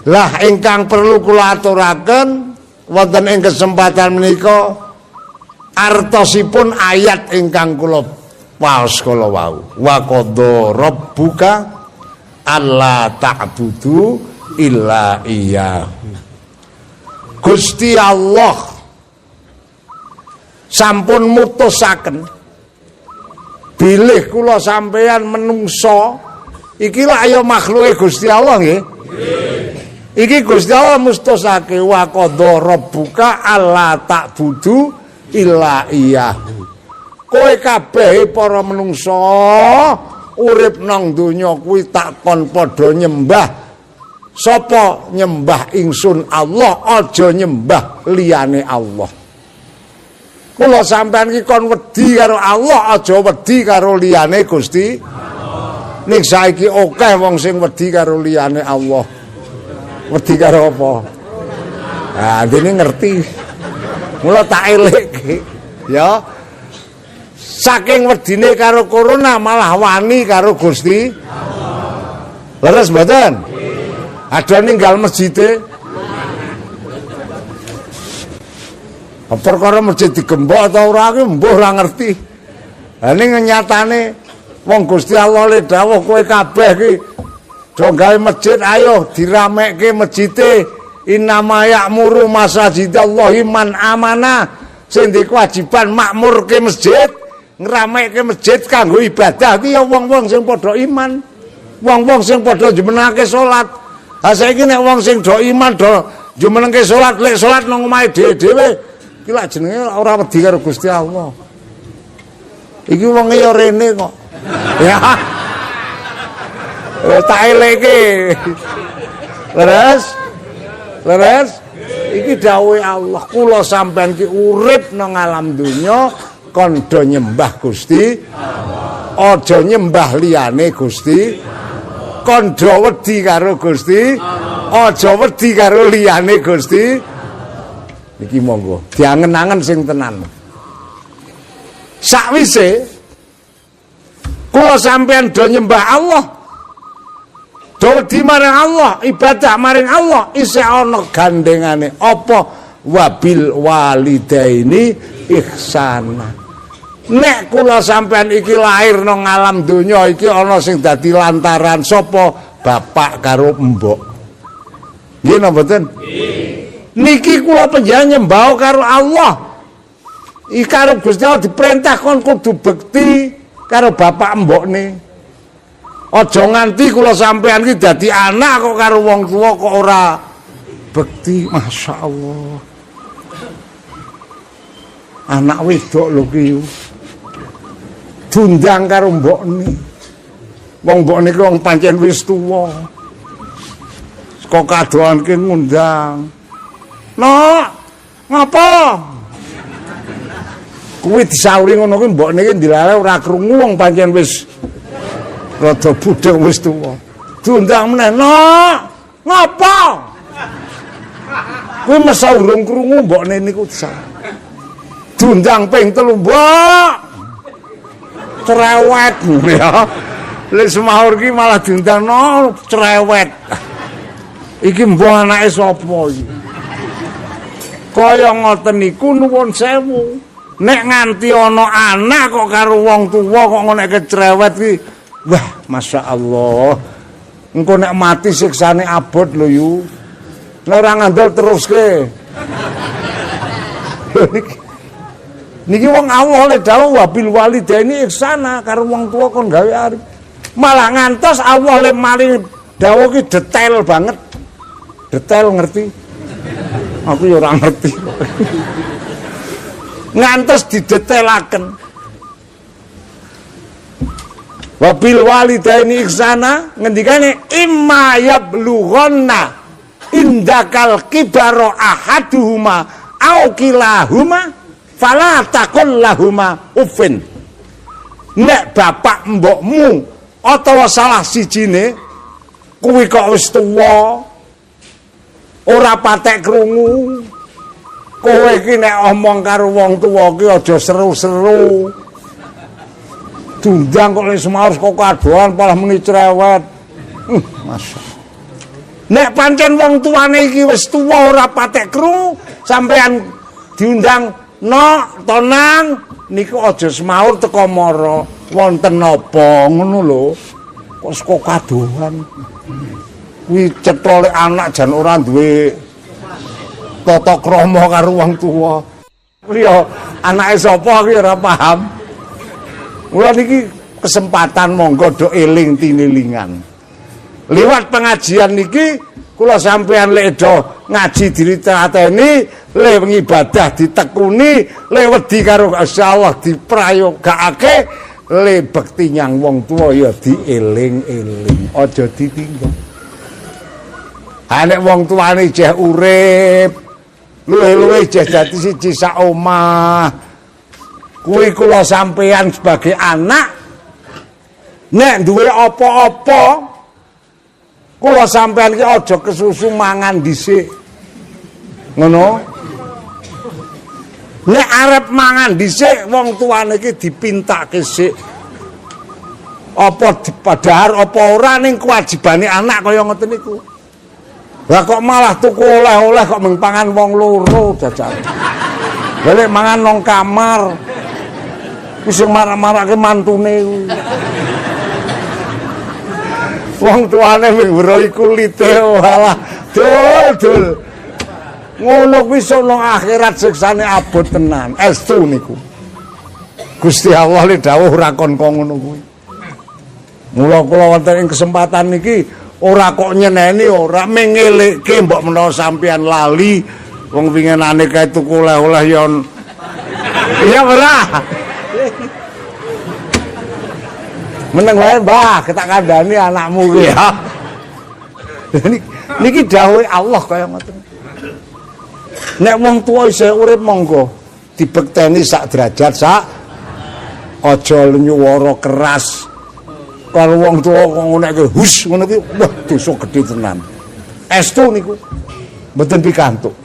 Lah ingkang perlu kula aturaken wonten ing kesempatan menika artosipun ayat ingkang kula waos kala wau. Wa qadha rabbuka alla ta'budu illa iyyahu. Gusti Allah sampun mutusaken bilih kula sampeyan menungso iki lak ya makhluke Gusti Allah nggih. Iki Gusti Allah mustusake wa qadha rabbuka alla ta'budu illa iyyahu. Kowe kabeh para menungsa urip nang donya kuwi takon padha nyembah sapa nyembah ingsun Allah, aja nyembah liyane Allah. Kula sampean iki kon wedi karo Allah, aja wedi karo liyane Gusti Allah. Ning saiki akeh wong sing wedi karo liyane Allah. Wedi karo apa? Nah, dene ngerti. Mula tak elekke. Ya. Saking wedine karo corona malah wani karo Gusti Allah. Leres mboten? Ada ninggal masjide. Perkara masjid digembok atau ora ki mbuh ora ngerti. Ha ning nyatane wong Gusti Allah le dawuh kowe kabeh ki do gawe masjid, ayo diramekke masjide. Innama ya'muru masajidallahi man amana. Sing duwe kewajiban makmurke masjid, ngramekke masjid kanggo ibadah ki ya wong-wong sing padha iman. Wong-wong sing padha jumenake salat. Ha saiki nek wong sing do iman do jumenengke salat, lek salat nang omahe dhewe-dhewe iki lak jenenge ora wedi karo Gusti Allah. Iki wong ya rene kok. Ya. Tak eleke. Leres. Iki dawuhe Allah, kula sampean ki urip nang alam donya kon do nyembah Gusti Allah. Aja nyembah liyane Gusti Allah. Kon do wedi karo Gusti Allah. Aja wedi karo liyane Gusti Allah. Iki monggo diangen-angen sing tenan. Sakwise kula sampean do nyembah Allah, do maring Allah, ibadah maring Allah, isih ana gandengane apa? Wabil walidaini ihsana. Nek kula sampean iki lahir nang alam donya iki ana sing dadi lantaran sapa? Bapak karo mbok. Nggih napa mboten? Niki kula panjenengan nyembah karo Allah. Iki karo Gusti Allah diperintah kon kudu bekti karo bapak mbokne. Aja nganti kula sampean iki dadi anak kok karo wong tuwa kok ora bekti. Masyaallah. Anak wedok lho ki. Dundang karo mbokne. Wong mbokne ki wong pancen wis tuwa. Kok kadoanke ngundang. Nok, ngapa? Kuwi disauri ngono kuwi mbokne ki dilare ora krungu wong pancen wis rada budhe wis tuwa. Diundang meneh, "Nok, ngapa?" Kuwi mesa urung krungu mbokne niku diundang ping 3, "Mbok." Cerewet ya. Lek semahur ki malah diundang, "No, cerewet." Iki mbok anake sapa iki? Kaya ngoten niku nuwun sewu. Nek nganti ana anak kok karo wong tuwa kok ngono cerewet ki, wah, masyaallah. Engko nek mati siksane abot lho yu. Nek ora ngandel teruske. Niki wong Allah le dawuh wabil walidaini ihsana karo wong tuwa kon gawe arep. Malah ngantos Allah le mari dawuh ki detail banget. Detail ngerti? Aku ya ora ngerti. Ngantos didetailaken. Wabil walidaini ihsana ngendikane imma yablughanna indakal kibara ahaduhuma au kilahuma fala taqul lahuma uffin. Nek bapak mbokmu utawa salah sijine kuwi kok wis tuwa ora patek krungu, kowe iki nek omong karo wong tuwa ki aja seru-seru. Dundang kok le semar kok kadoan malah muni cerewet. Masyaallah. Nek pancen wong tuane iki wis tuwa ora patek krungu, sampean diundang nok tonang niku aja semaur teka mara wonten napa ngono lho. Kok kadohan. Kuwi cethole anak jan ora duwe tata krama karo wong tuwa. Liya anake sapa iki ora paham. Mula niki kesempatan monggo do eling tinilingan. Liwat pengajian niki kula sampeyan lek do ngaji diriteni, lek ngibadah ditekuni, lek wedi karo Allah diprayogakake, lek bekti nyang wong tuwa ya dieling-eling, aja ditinggal. Ha nek wong tuane jeh urip, luwe-luwe jeh dadi siji sak omah. Kuwi kula sampeyan sebagai anak nek duwe apa-apa kula sampeyan iki aja kesusu mangan dhisik. Ngono. Nek arep mangan dhisik wong tuane iki dipintake sik. Apa dipadhar apa ora ning kewajibane anak kaya ngoten niku. Lah kok malah tuku oleh-oleh kok mengpangan wong loro jajan. Golek mangan nang kamar. Wis marah-marahke mantune kuwi. Wong tuane miwrohi kulite walah dul. Ngono kuwi sono akhirat siksane abot tenan. Estu niku. Gusti Allah le dawuh ora kon ngono kuwi. Mula kula wonten ing kesempatan niki ora kok nyeneni ora mengelekke mbok menawa sampeyan lali wong winginane kae tuku oleh-oleh ya. Iya ora. Meneng wae Mbah, ketak kandhani anakmu kuwi ya. Niki dawuhe Allah kaya ngoten. Nek wong tuwa isih urip monggo dibekteni sak derajat sak aja nyuwara keras. Kalau wong tuwa kok ngono iki hus ngono ki wah dosa gedhe tenan. Estu niku mboten pikantuk.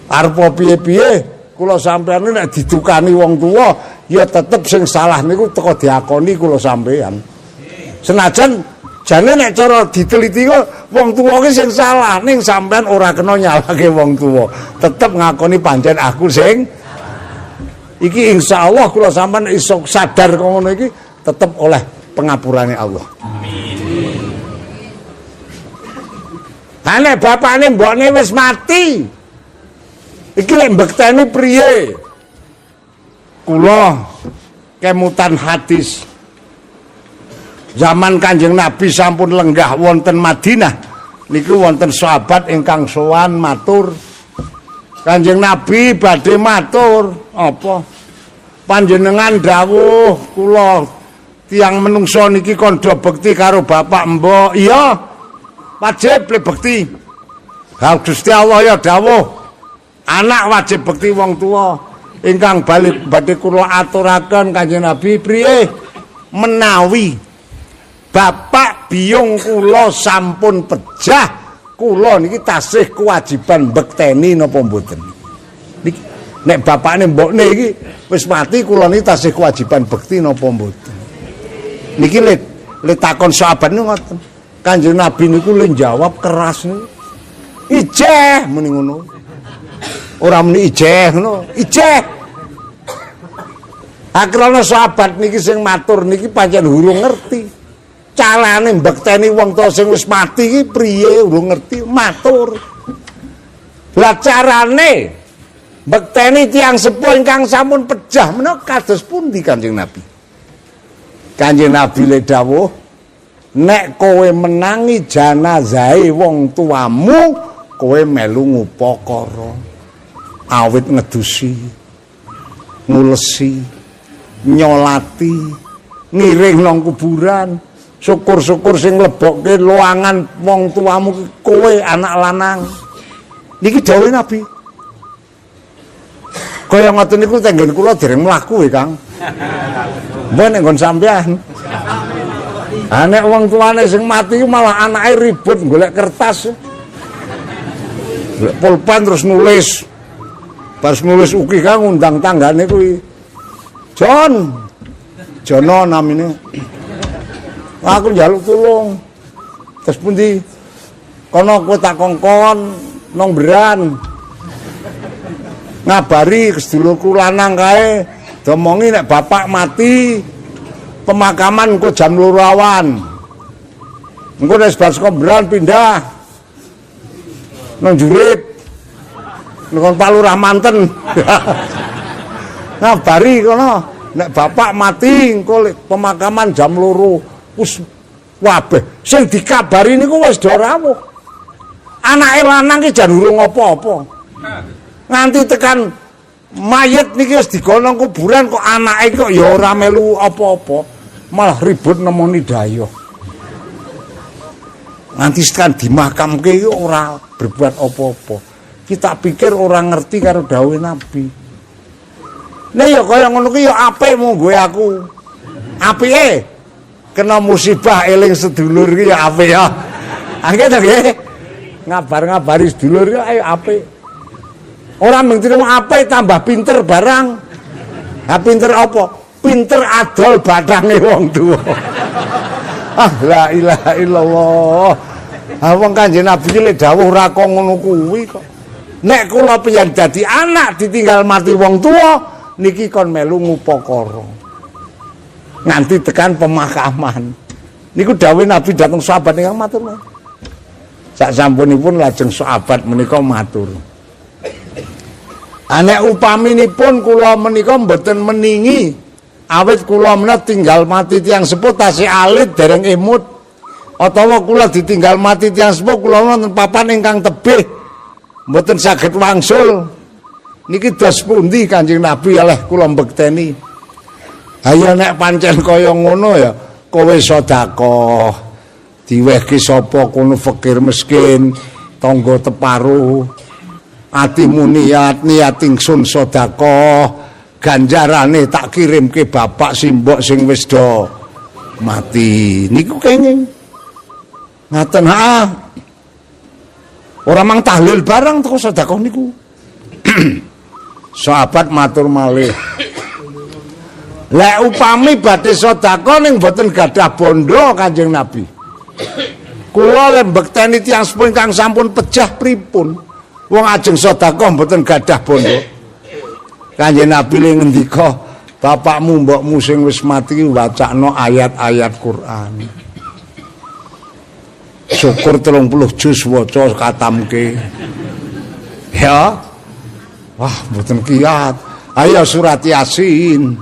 Arep piye-piye kula sampeyan nek didukani wong tuwa ya tetep sing salah niku teko diakoni kula sampeyan. Senajan jane nek cara diteliti kok wong tuwa ki sing salah ning sampeyan ora kena nyalahke wong tuwa. Tetep ngakoni pancen aku sing iki insyaallah kula sampeyan iso sadar kok ngono iki tetep oleh pengapurane Allah. Amin. Ha nek bapakne mbokne wis mati. Iki lek mbekteni priye? Kula kemutan hadis zaman Kanjeng Nabi sampun lenggah wonten Madinah niku wonten sahabat ingkang sowan matur Kanjeng Nabi badhe matur apa panjenengan dawuh kula tiyang menungso niki kandha bekti karo bapak mbok. Iya wajib le bekti. Ha Gusti Allah ya dawuh anak wajib bekti wong tuwa. Ingkang balik badhe kula aturaken Kanjeng Nabi priye menawi bapak biyung kula sampun pejah kula niki tasih kewajiban bekteni napa mboten. Niki nek bapakne mbokne iki wis mati kula niki tasih kewajiban bekti napa mboten. Niki le takon sahabat niku ngoten. Kanjeng Nabi niku le jawab keras niku. Ijeh muni ngono. Ora muni ijeh ngono, ijeh. Akrana sahabat niki sing matur niki pancen urung ngerti. Carane mbekteni wong tuwa sing wis mati iki priye urung ngerti, matur. Lah carane mbekteni tiyang sepuh ingkang sampun pejah menawa kados pundi Kanjeng Nabi? Kanjeng Nabi le dawuh, nek kowe menangi janazahe wong tuamu, kowe melu ngupakara. Awit ngedusi, ngulesi, nyolati, ngiring nang kuburan, syukur-syukur sing lebokke loangan wong tuamu kowe anak lanang. Niki dawuhe Nabi. Kaya ngoten niku tenggen kula dereng mlaku Kang. Mbok nek nggon sampean. Ha nek wong tuane sing mati malah anake ribut golek kertas. Golek pulpen terus nulis. Pas nulis uki Kang ngundang tanggane kuwi. Jono namine. Aku njaluk tulung. Terus pundi? kono kowe tak kongkon nang Beran. Ngabari sedulurku lanang kae domongi nek bapak mati pemakaman engko jam 2 awan. Engko nek bar saka Beran pindah nang Jurit. Nang Pak Lurah Manten. Ngabari kono nek bapak mati engko pemakaman jam 2. Wis wabeh sing dikabari niku wis do rawuh. Anake lanang ki jan urung apa-apa. Nganti tekan mayit niki wis digonong kuburan kok anake kok ya ora melu apa-apa, malah ribut nemoni dayoh. Nganti tekan dimakamke iki ora berbuat apa-apa. Kita pikir orang ngerti karo dawuh Nabi. Nah ya kaya ngono ki ya apik monggo aku. Apike kena musibah eling sedulur ki ya apik ya. Angge to nggih. Ngabar-ngabari sedulur ya ayo apik. Ora mung trimo apik tambah pinter barang. Ha pinter apa? Pinter adol badange wong tuwa. Ah la ilaha illallah. Ah wong Kanjeng Nabi lek dawuh ora kok ngono kuwi kok. Nek kula piyan dadi anak ditinggal mati wong tuwa niki kon melu ngupakara. Nganti tekan pemakaman. Niku dawuh Nabi dhateng sahabat ingkang matur. Sak sampunipun lajeng sahabat menika matur. Anek upaminipun kula menika mboten meningi awit kula menika tinggal mati tiyang sepuh tasih alit dereng emut atawa kula ditinggal mati tiyang sepuh kula wonten papan ingkang tebih mboten saged wangsul. Niki dos pundi Kanjeng Nabi oleh kula mbekteni. Ayo nek pancen kaya ngono ya kowe sedekah diwehke sapa kono fakir miskin tangga teparuh atimu niat ingsun sedekah ganjarane tak kirimke bapak simbok sing wis do mati niku kenging ngaten ha ora mang tahlil barang teko sedekah niku. Sahabat matur malih lek upami badhe sedekah ning mboten gadah bondo Kanjeng Nabi kula lek mbekteni tiyang sepuh ingkang sampun pejah pripun wong ajeng sedekah mboten gadah bondo. Kanjeng Nabi le ngendika bapakmu mbokmu sing wis mati wacana ayat-ayat Quran. Syukur 30 juz waca katamke. Ya. Wah, mboten kiat. Ayo surat Yasin.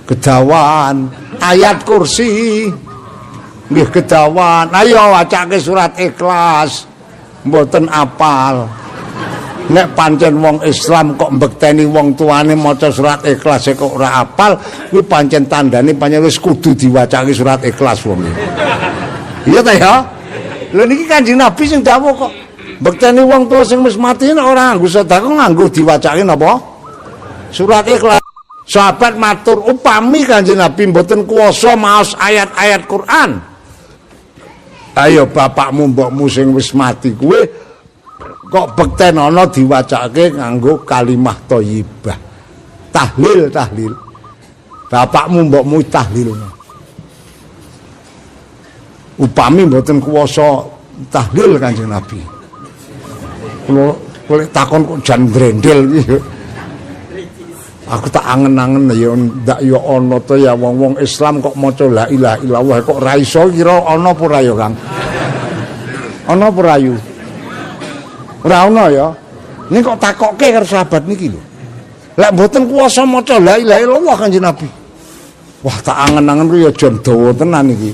Kedawan, ayat kursi. Nggih kedawan. Ayo wacake surat Ikhlas. Mboten apal. Nek pancen wong Islam kok mbekteni wong tuane maca surat Ikhlas kok ora apal, kuwi pancen tandane pancen wis kudu diwacake surat Ikhlas wong. Iya ta ya? Lha niki Kanjeng Nabi sing dawuh kok mbekteni wong tuwa sing wis mati ora nganggo sedekah nganggo diwacake napa? Surat Ikhlas. Sahabat matur upami Kanjeng Nabi mboten kuwasa maos ayat-ayat Quran. Ayo bapakmu mbokmu sing wis mati kuwi kok bektenono diwacake nganggo kalimah thayyibah. Tahlil. Bapakmu mbokmu tahlil. Upami mboten kuwasa tahlil Kanjeng Nabi. Kula takon kok jan grendel iki. Aku tak angen-angen ya ndak ya ana to ya wong-wong Islam kok maca la ilaha illallah kok ra iso kira ana apa ora ya Kang? Ana apa ora yu? Ora ana ya. Ini kok takokke karo sahabat niki lho. Lek mboten kuwasa maca la ilaha illallah Kanjeng Nabi. Wah tak angen-angen ku ya jan dawa tenan iki.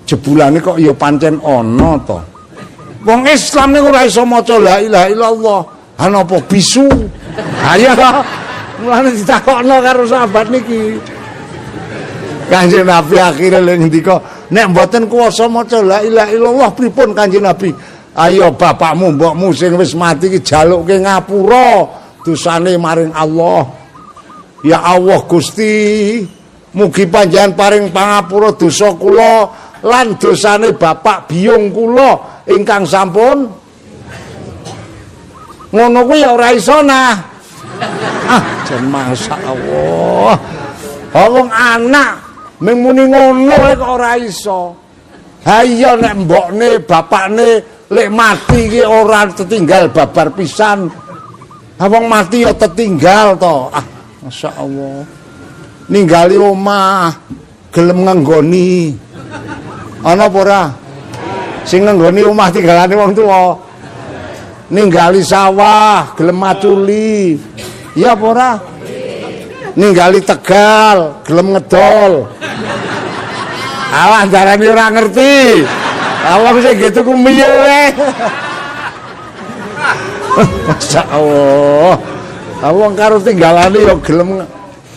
Jebulane kok ya pancen ana to. Wong Islam niku ora iso maca la ilaha illallah. Ana apa bisu? Ayo mulane ditakokno karo sahabat niki. Kanjeng Nabi akhire lek ngendika, nek mboten kuwasa maca la ilaha illallah pripun Kanjeng Nabi? Ayo bapakmu mbokmu sing wis mati iki jaluke ngapura dosane maring Allah. Ya Allah Gusti, mugi panjenengan paring pangapura dosa kula lan dosane bapak biyung kula ingkang sampun ngono kuwi ya ora iso nah. Jan masyaallah. Wong anak mung muni ngono kok ora iso. Ha iya nek mbokne bapakne lek mati iki ora tertinggal babar pisan. Ha wong mati ya tertinggal to. Ah, masyaallah. Ninggali omah gelem nganggoni. Ana apa ora? Sing nganggoni omah tinggalane wong tuwa. Ninggali sawah gelem maculi. Iya apa ora? Ninggali Tegal gelem ngedol. Awak darane ora ngerti. Awak sing gitu ku miye wae. Masyaallah. Awak karo tinggalane ya gelem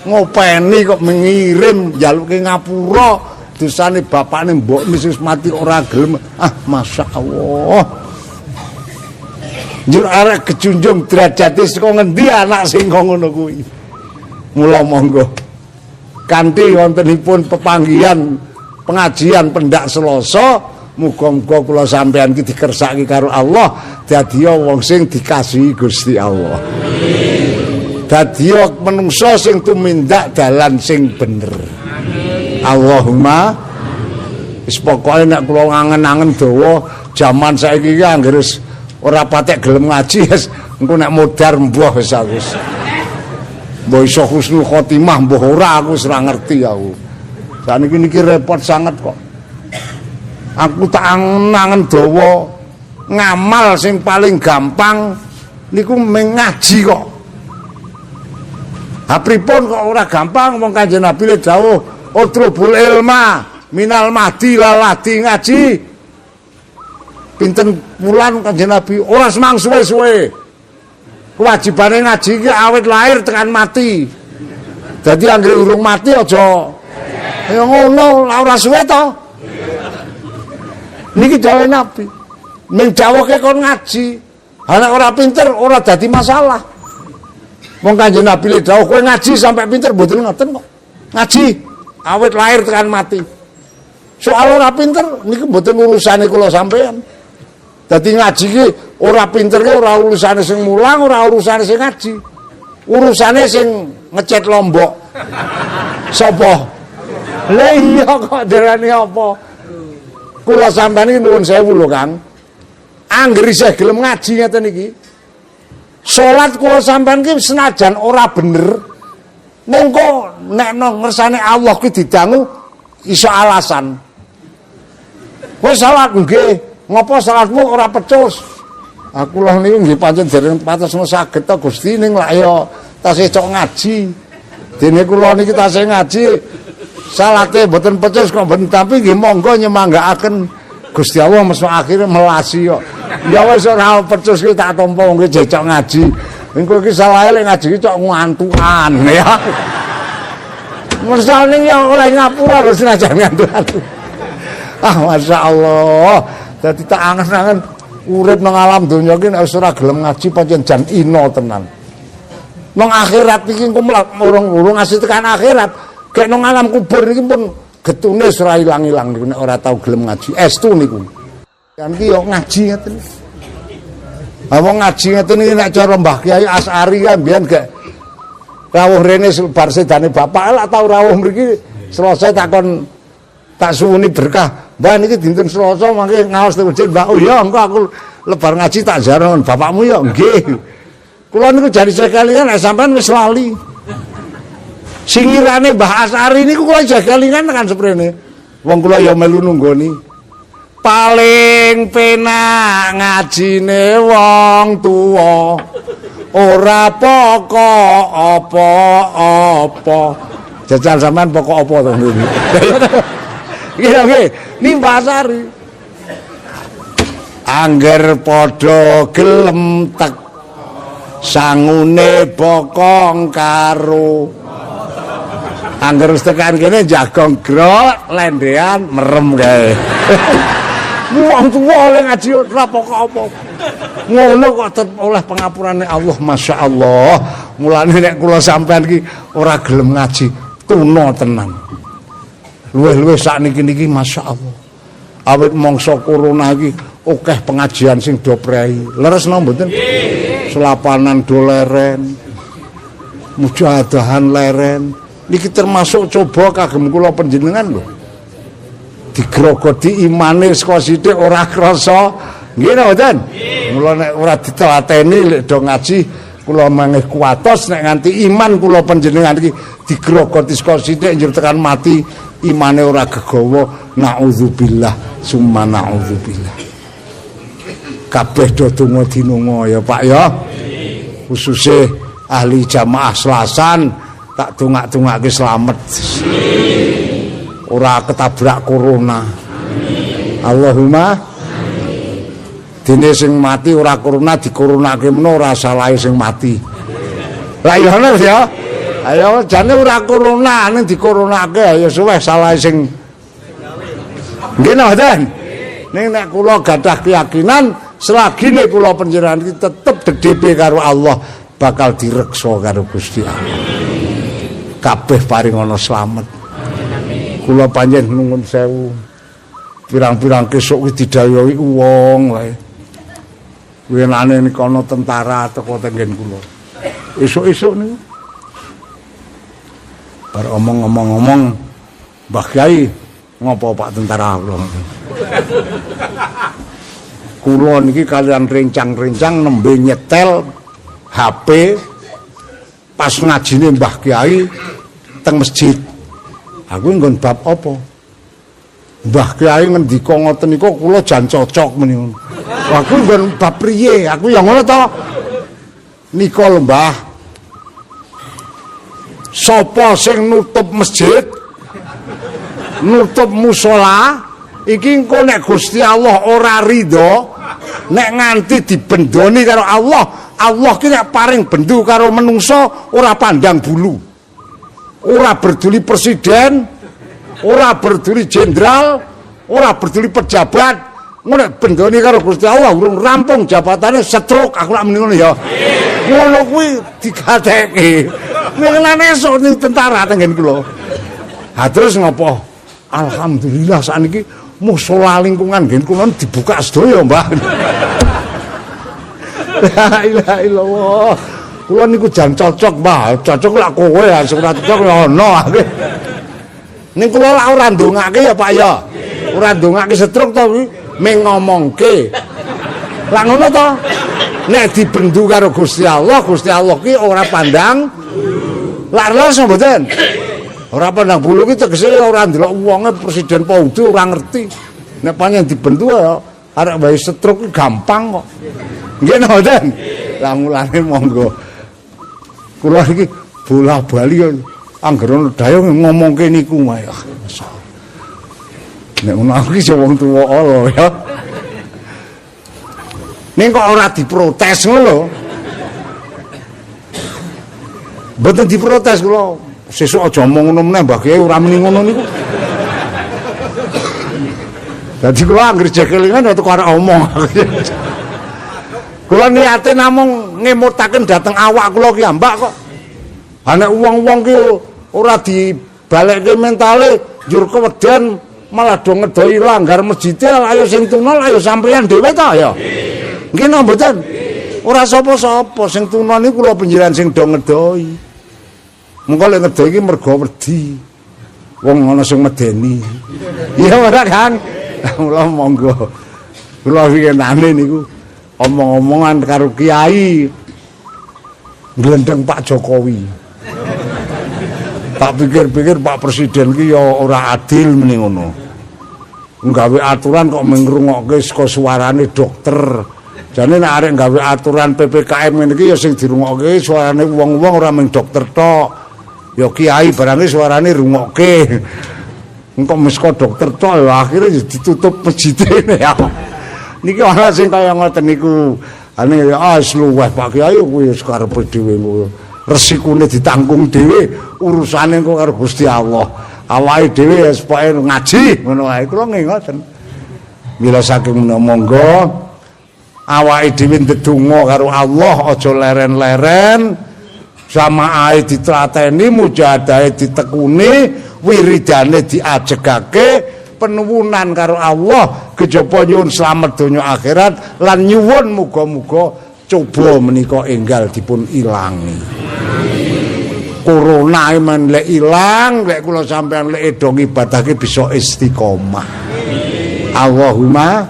ngopeni kok mengirim njaluke ngapura dosane bapakne mbokne wis mati ora gelem. Ah, masyaallah. Njur arek kejunjung derajate saka ngendi anak sing ngono kuwi. Mula monggo kanthi wontenipun pepanggihan pengajian pendak Selasa, muga-muga kula sampeyan iki dikersaki karo Allah, dadiya wong sing dikasihi Gusti Allah. Dadiya menungso sing tumindak dalan sing bener. Allahumma wis pokoke nek kula ngangen-angen dawa jaman saiki iki anggere ora patek gelem ngaji wis engko nek modar mbuh wis aku. Mbok iso husnul khotimah mbuh ora aku wis ora ngerti aku. Saniki niki repot sangat kok. Aku tak angen-angen dawa ngamal sing paling gampang niku mengaji kok. Ha pripun kok ora gampang wong Kanjeng Nabi le dawuh utrubul ilma minal mahdi laladi ngaji. Pinten wulan Kanjeng Nabi ora semang suwe-suwe. Kewajibane ngaji iki awit lahir tekan mati. Dadi anggere urung mati aja ya ngono ora suwe to. Niki dawuh Nabi. Ning dawuhke kon ngaji. Anak ora pinter ora dadi masalah. Wong Kanjeng Nabi le dawuh kowe ngaji sampai pinter mboten ngoten kok. Ngaji awit lahir tekan mati. Soal ora pinter niki mboten urusane kula sampean. Dadi ngaji ki ora pinter ki ora urusane sing mulang, ora urusane sing ngaji. Urusane sing ngecet lombok. Sapa? Lah iya kok derane apa? Kula sampeyan iki nuwun sewu lho, Kang. Anggere isih gelem ngaji ngeten iki. Salat kula sampeyan ki senajan ora bener, mengko nek nang ngersane Allah ki didangu iso alasan. Kowe salat nggih, ngopo salatmu ora pecus? Aku lho niku nggih pancen dereng patos saged to Gusti ning lak ya tasih cok ngaji. Dene kula niki tasih ngaji. Salate mboten pecus kok mboten tapi nggih monggo nyemanggaaken Gusti Allah mesuk akhire melasi kok. Ya wis ora pecus ki tak tampa nggih jecok ngaji. Engko iki salahe lek ngaji ki cok ngantukan ya. Mesane ya oleh ngapura terus senajan ngantukan. Ah masyaallah. Dadi tak angen-angen urip nang alam donya ki nek ora gelem ngaji pancen jan ino tenan. Nang akhirat iki engko urung ngasih tekan akhirat. Kayak nang alam kubur iki pun getune ora ilang-ilang niku nek ora tau gelem ngaji. Estu niku. Kan iki yo ngaji ngeten. Ha wong ngaji ngeten iki nek cara Mbah Kyai Asy'ari kan mbiyen gak rawuh rene bar sedane bapak lak tau rawuh mriki Selasa takon tak suwuni berkah. Mbah niki dinten Selasa mangke ngaos teng masjid. Mbah oh ya engko aku lebar ngaji tak jarang bapakmu ya nggih. Kula niku jari sekali kan sampean wis lali. Singirane Mbah Asy'ari niku kula jagalingan tekan seprene. Wong kula ya melu nunggoni. Paling penak ngajine wong tuwa. Ora pokok apa-apa. Jajal sampean pokok apa to niku. Nggih, niki Mbah Asy'ari. Angger padha gelem tek sangune bokong karo angger wis tekan kene jagong grok lendean merem kae. Wong tuwa oleh ngaji ora pokok apa. Ngono kok tetep oleh pengapurane Allah, masyaallah. Mulane nek kula sampean iki ora gelem ngaji, tuna tenan. Luwih-luwih sakniki niki masyaallah. Awit mangsa corona iki akeh pengajian sing do prei. Leres napa mboten? Selapanan do leren. Mujahadahan leren. Niki termasuk coba kagem kula panjenengan lho. digrogoti imane saka sithik ora krasa. Nggih napa mboten? Mula nek ora ditelateni lek do ngaji kula mangih kuwatos nek nganti iman kula panjenengan iki digrogoti saka sithik njur tekan mati imane ora gegawa. Naudzubillah summa naudzubillah. Kabeh do donga dinunga ya Pak ya. Khususe ahli jamaah Selasan tak dongak-dongake slamet. Ora ketabrak corona. Allahumma dene sing mati ora corona dikoronake meno ora salahe sing mati. Lah iya bener ya. Ayo jane ora corona ning dikoronake ya suweh salahe sing nggih mboten. Ning nek kula gadah keyakinan selagi nek kula panjenengan iki tetep dedhepe karo Allah bakal direksa karo Gusti Allah. Kabeh paring ana slamet. Kula panjen nuwun sewu. Pirang-pirang kesuk iki didhayuhi wong wae. Wenane nika ana tentara teko tenggen kula. Esuk-esuk niku. Bar omong-omong Mbah Kyai ngopo Pak tentara kula. Kula niki kalian rencang-rencang nembe nyetel HP pas ngajine Mbah Kyai teng masjid. Aku nggon bab apa? Mbah Kyai ngendika ngoten niku kula jan cocok menika. Aku nggon bab priye? Aku ya ngono to. Nika lho Mbah. Sapa sing nutup masjid? Nutup musala iki engko nek Gusti Allah ora ridho nek nganti dibendoni karo Allah, Allah ki nek paring bendu karo menungso ora pandang bulu. Ora peduli presiden, ora peduli jenderal, ora peduli pejabat, nek bendoni karo Gusti Allah urung rampung jabatane setruk aku lak muni ngono ya. Ngono kuwi digatheke. Mengenane esuk ning tentara tenggen kula. Ha terus ngopo? Alhamdulillah sakniki musala lingkungan ngen kula dibuka sedaya, Mbah. La ilaha illallah. Kula niku jan cocok, Mbah. Cocok lak kowe ya sing ora cocok ya ono. Ning kula lak ora ndongake ya, Pak ya. Ora ndongake setruk to kuwi, ming ngomongke. Lah ngono to. Nek dibendu karo Gusti Allah ki ora pandang lak rasa mboten. Ora pandang bulu ki tegese ora ndelok wonge presiden Paudi ora ngerti. Nek panjen dibendu ya arek bae stroke gampang kok. Nggih mboten. Lah mulane monggo. Kula iki bola-bali anggere ono dayung ngomongke niku wae. Nek ngono aku iki wong tuwa lho ya. Ning kok ora diprotes ngono lho. Mboten diprotes kula. Sesuk aja omong ngono meneh Mbah Kyai ora muni ngono niku. Dadi kula anggere jekelingan ya teko arek omong. Kula niate namung ngemutaken dhateng awak kula ki ambak kok. Ana wong-wong ki ora dibalekke mentale njur keweden malah do ngedoi langgar masjid ayo sing tuna ayo sampeyan dhewe ta ya. Nggih napa mboten? Ora sapa-sapa sing tuna niku kula panjenengan sing do ngedoi. Mengko lek ngedoi iki mergo wedi. Wong ana sing medeni. Iya ora kan? Mula monggo. Kula winginane niku omong-omongan karo kiai glendeng Pak Jokowi. Tak pikir-pikir Pak Presiden ki ya ora adil meni ngono. Nggawe aturan kok mengrungokke saka suarane dokter. Jane nek arek nggawe aturan PPKM ngene iki ya sing dirungokke suarane wong-wong ora mung dokter tok. Ya kiai barange suarane rungokke. Engko mesko dokter tok ya akhire ditutup masjidene ya. Niki ana sing kaya ngoten niku. Ane ya luweh Pak Kiai kuwi karepe dhewe ngono. Resikune ditanggung dhewe, urusane kok karo Gusti Allah. Awake dhewe ya pokoke ngaji ngono wae. Kula ngoten. Mila saking menawa monggo awake dhewe ndedonga karo Allah aja leren-leren. Samaae ditrateni, mujahadahe ditekuni, wiridane diajegake, penuwunan karo Allah, kejaba nyuwun slamet donya akhirat lan nyuwun muga-muga coba menika enggal dipun ilangi. Corona men lek ilang, lek kula sampean lek edo ngibadahke bisa istiqomah. Allahumma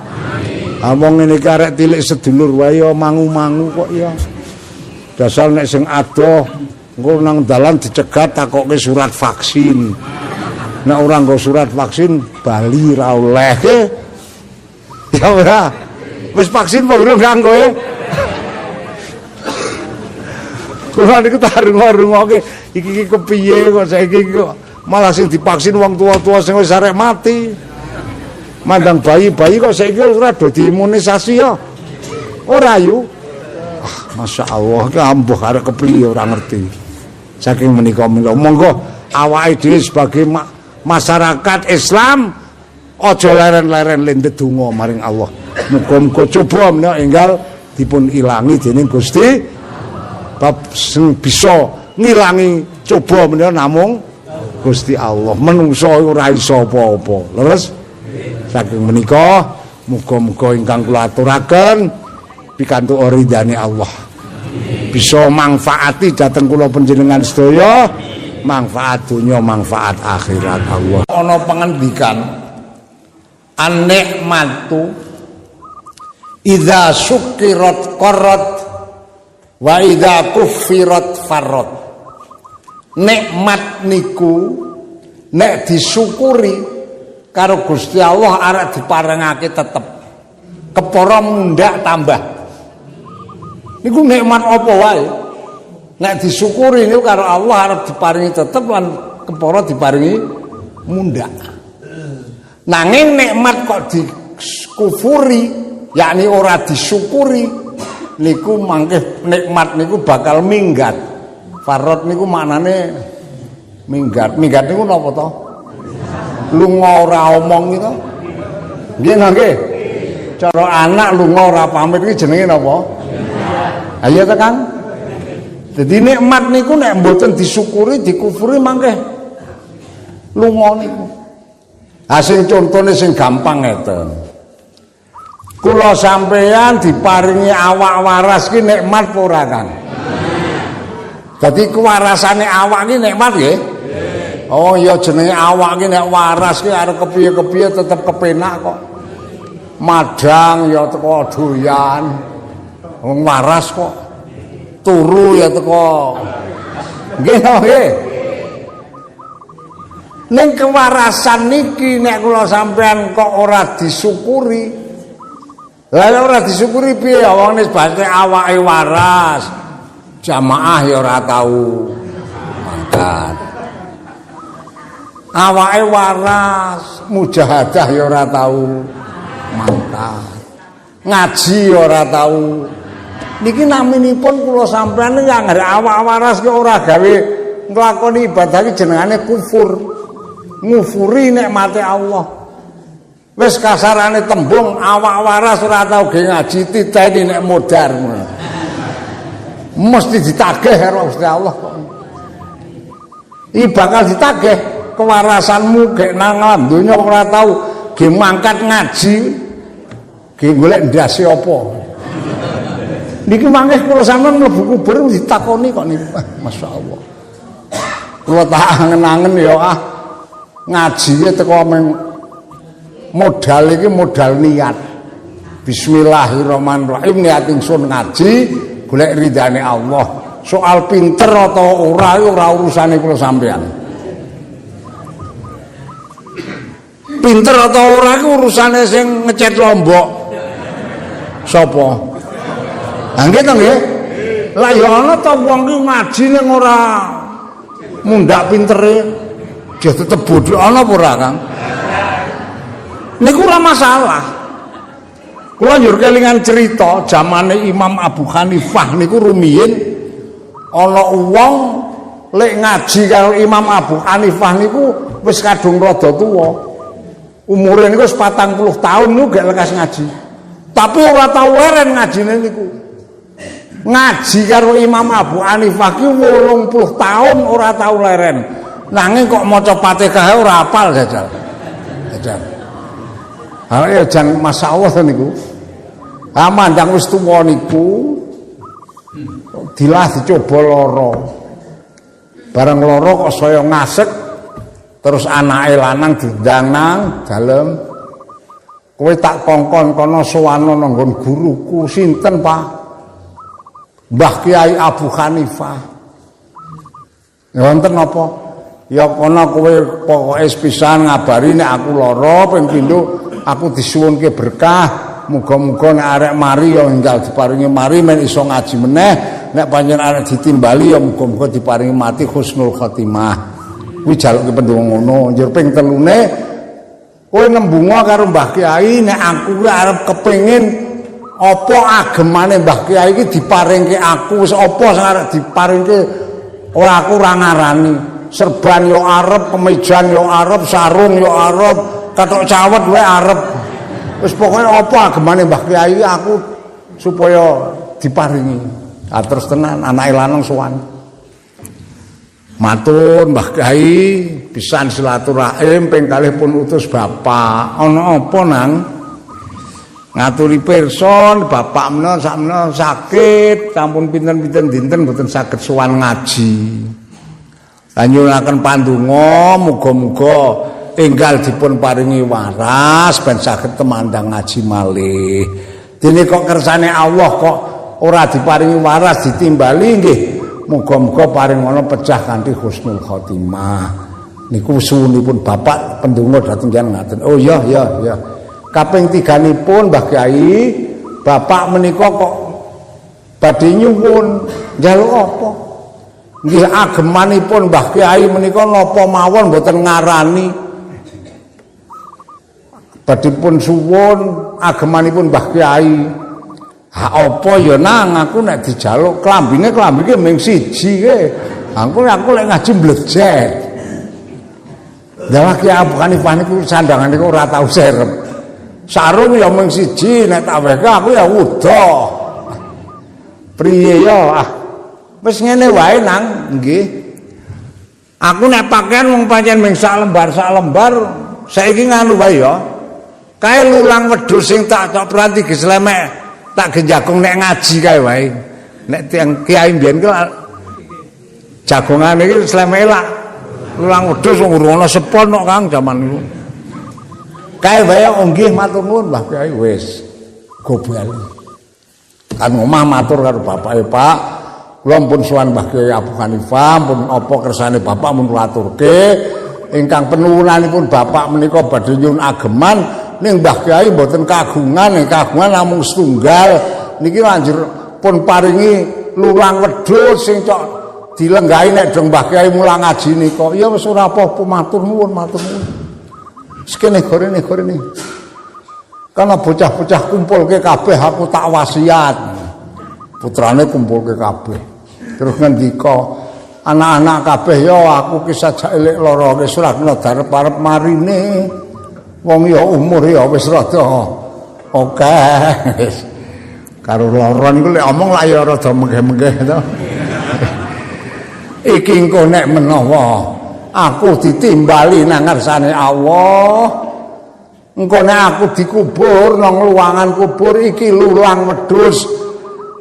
among ngene iki arek tilik sedulur wae mangu-mangu kok ya. Dasar nek sing adoh engko nang dalan dicegat takoke surat vaksin. Nek ora nggo surat vaksin bali ra oleh. Ya ora. Wis vaksin apa urung nganggo e? Kula niku tak rungo-rungoke iki kepiye kok saiki kok malah sing divaksin wong tua-tua sing wis arek mati. Mandang bayi-bayi kok saiki ora do diimunisasi ya. Ora yu. Masya Allah, ambuh arek kepiye ora ngerti. Saking menika monggo awake dhewe sebagai masyarakat Islam aja leren-leren lendhet donga maring Allah. Muga-muga coba menika enggal dipun ilangi dening Gusti. Bab sing bisa ngilangi coba menika namung Gusti Allah. Menungso ora iso apa-apa. Leres saking menika muga-muga ingkang kula aturaken pikantuk ridane Allah. Bisa manfaati dhateng kula panjenengan sedaya, manfaat dunya, manfaat akhirat Allah. Ana pangandikan an-nikmatu idza syukirat qarrat wa idza kuffirat farrat. Nikmat niku nek disyukuri karo Gusti Allah arek diparengake tetep kepara mundak tambah. Niku nikmat apa wae nek disyukuri niku karo Allah arep diparingi tetep lan kepara diparingi mundak. Nanging nikmat kok dikufuri yakni ora disyukuri niku mangke nikmat niku bakal minggat. Farot niku maknane minggat. Minggat niku napa to? Lunga ora omong gitu. Nggih nggih. Cara anak lunga ora pamit iki jenenge napa? Ayo ta Kang. Dadi nikmat niku nek mboten disyukuri, dikufuri mangke lunga niku. Ha sing contone sing gampang ngeten. Kula sampeyan diparingi awak waras ki nikmat apa ora Kang? Dadi kewarasane awak ki nikmat nggih. Oh iya jenenge awak ki nek waras ki arep kepiye-kepiye tetep kepenak kok. Madang ya teko doyan. Wong waras kok. Turu ya teko. Nggih nggih. Ning kewarasan niki nek kula sampean kok ora disyukuri. Lah ora disyukuri piye wong nisbate awake waras. Jamaah ya ora tau mangkat. Awake waras, mujahadah ya ora tau mangkat. Ngaji ya ora tau. Niki naminipun kula sampeyan nek anggere awak waras ki ora gawe nglakoni ibadah ki jenengane kufur. Ngufuri nikmate Allah. Wis kasarane tembung awak waras ora tau ge ngaji titeni nek modar ngono. Mesti ditagih karo Gusti Allah kok. Iki bakal ditagih kewarasanmu gek nang alam donya ora tau ge mangkat ngaji ge golek ndase apa. Niki mangke kula sampeyan mlebu kubur ditakoni kok niku. Masyaallah. Kula tak angen-angen ya ngaji teko modal iki modal niat. Bismillahirrahmanirrahim niat ingsun ngaji golek ridane Allah. Soal pinter atau ora urusane kula sampean. Pinter atau ora iku urusane sing ngecet Lombok. Sapa? Nggih to nggih. Lah ya ana ta wong ki ngaji ning ora mundak pintere. Dia tetep bodoh ana apa ora, Kang? Niku ora masalah. Kula njur kelingan cerita zamane Imam Abu Hanifah niku rumiyin ana wong lek ngaji karo Imam Abu Hanifah niku wis kadung rada tuwa. Umure niku wis 40 tahun niku gak lekas ngaji. Tapi ora tau leren ngajine niku. Ngaji karo Imam Abu Hanifah ki 80 tahun ora tau leren. Nanging kok maca Fatihah ora hafal jajal. Jajal. Ya jan masyaallah to niku. Ha mandang wis tuwa niku dilah dicoba lara. Bareng lara kok saya ngasek terus anake lanang didang nang dalem kowe tak kongkon kono sowan nang nggon guruku sinten Pak? Mbah Kiai Abu Hanifah. Ya wonten napa? Ya kono kowe pokoke sepisan ngabari nek aku lara ping pindho aku disuwunke berkah. Muga-muga nek arek mari ya enggal diparingi mari men iso ngaji meneh, nek pancen arek ditimbali ya muga-muga diparingi mati husnul khotimah. Kuwi jaluke pendonga ngono. Njur ping telune kowe nembunga karo Mbah Kiai nek aku kuwi arep kepengin apa agemane Mbah Kiai iki diparingke aku, wis apa sing arep diparingke ora aku ora ngarani. Serban yo arep, kemejan yo arep, sarung yo arep, kathok cawet wae arep. Wis pokoke apa agemane Mbah Kiai aku supaya diparingi. Ah terus tenan anake lanang sowan. Matur Mbah Kiai pisan silaturahim ping kalih pun utus bapak. Ana apa nang? Ngaturi pirsa bapak menawa sakmenawa sakit, sampun pinten-pinten dinten mboten saged sowan ngaji. Lan nyuwunaken pandonga muga-muga enggal dipun paringi waras ben saged temandang ngaji malih. Dene kok kersane Allah kok ora diparingi waras ditimbali nggih. Muga-muga paring ana pecah kanthi husnul khotimah. Niku suwunipun bapak pendonga dhateng jenengan ngaten. Oh iya. Kaping 3-nipun Mbah Kiai, bapak menika kok badhe nyuwun njaluk apa? Nggih agemanipun Mbah Kiai menika napa mawon mboten ngarani. Badhe pun suwun agemanipun Mbah Kiai. Ha apa ya nang aku nek dijaluk klambine mung siji ke. Aku lek ngaji blejek. Lah Kiai Abu Hanifah niku sandangan niku ora tau serep. Sarung ya mung siji nek tak weke aku ya udah. Priye ya wis ngene wae nang nggih. Aku nek pakaian wong pancen mung sak lembar saiki nganu wae ya. Kae lulang wedhus sing tak pranti geslemek tak genjagong nek ngaji kae wae. Nek tiyang kiai mbiyen ki jagongane iki slemeke lak lulang wedhus wong urung ana sepon kok Kang jaman niku. Kae wae nggih matur nuwun Mbah Kiai wis go bali. Kan omah matur karo bapake Pak, kula pun sowan Mbah Kiai Abu Hanifah, pun apa kersane bapak mun kulaturke, ingkang penuwunanipun bapak menika badhe nyuwun ageman ning Mbah Kiai mboten kagungan namung setunggal. Niki lanjur pun paringi lulang wedhus sing cok dilenggahi nek dong Mbah Kiai mulang ngaji nika. Ya wis ora apa-apa matur nuwun. Sekene gorene. Karena bocah-bocah kumpulke kabeh aku tak wasiat. Putrane kumpulke kabeh. Terus ngendika, anak-anak kabeh ya aku ki sajak elek lara wis ora kena darep-arep marine. Wong ya umur ya wis rada oke. Karo lara niku lek omong lak ya rada menggeh-menggeh to. Iki engko nek menawa aku ditimbali nang ngarsane Allah, engko nek aku dikubur nang luwangan kubur iki lulang wedhus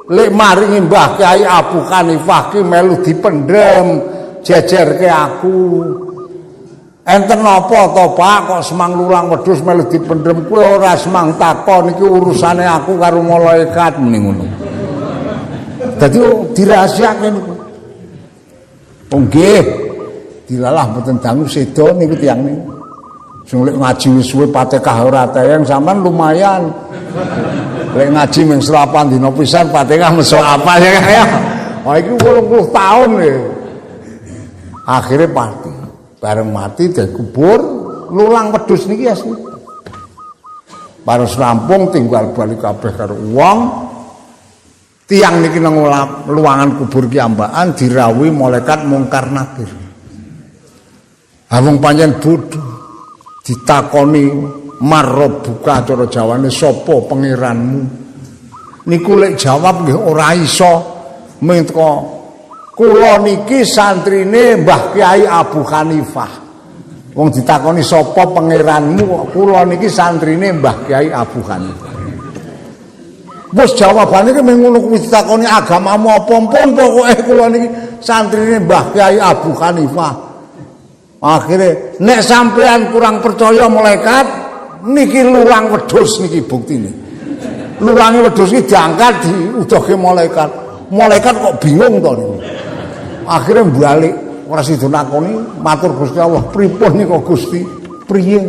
lek maringi Mbah Kiai Abu Hanifah ki melu dipendhem jejerke aku. Enten napa to Pak kok semang lulang wedhus melu dipendhem? Kowe ora semang takon iki urusane aku karo malaikat muni ngono. Dadi dirahasiake niku. Nggih. Dilalah mboten dangu sedo niku tiyang niku. Sing lek ngaji wis suwe Fatihah ora tayang sampean lumayan. Lek ngaji mung 8 dina pisan Fatihah mesok apa ya. Oh iki 80 tahun ya. Akhire mati. Bareng mati dikubur lulang wedhus niki asli. Baru rampung tinggal balik kabeh karo wong. Tiang niki nang luwangan kubur ki ambakan dirawuhi malaikat mungkar nakir. Wong pancen bodho ditakoni marrobuka cara Jawane sapa pangeranmu niku lek jawab nggih ora iso mengko kula niki santrine Mbah Kiai Abu Hanifah. Wong ditakoni sapa pangeranmu kula niki santrine Mbah Kiai Abu Hanifah. Wis jawabane ki mung ngono kuwi ditakoni agamamu apa-apa pokoke kula niki santrine Mbah Kiai Abu Hanifah. Akhirnya nek sampean kurang percaya malaikat niki lurang wedhus niki buktine. Lurange wedhus iki diangkat diudohke malaikat. Malaikat kok bingung to niku. Akhire balik ora sida nakoni matur Gusti Allah, "Pripun nika Gusti? Priye?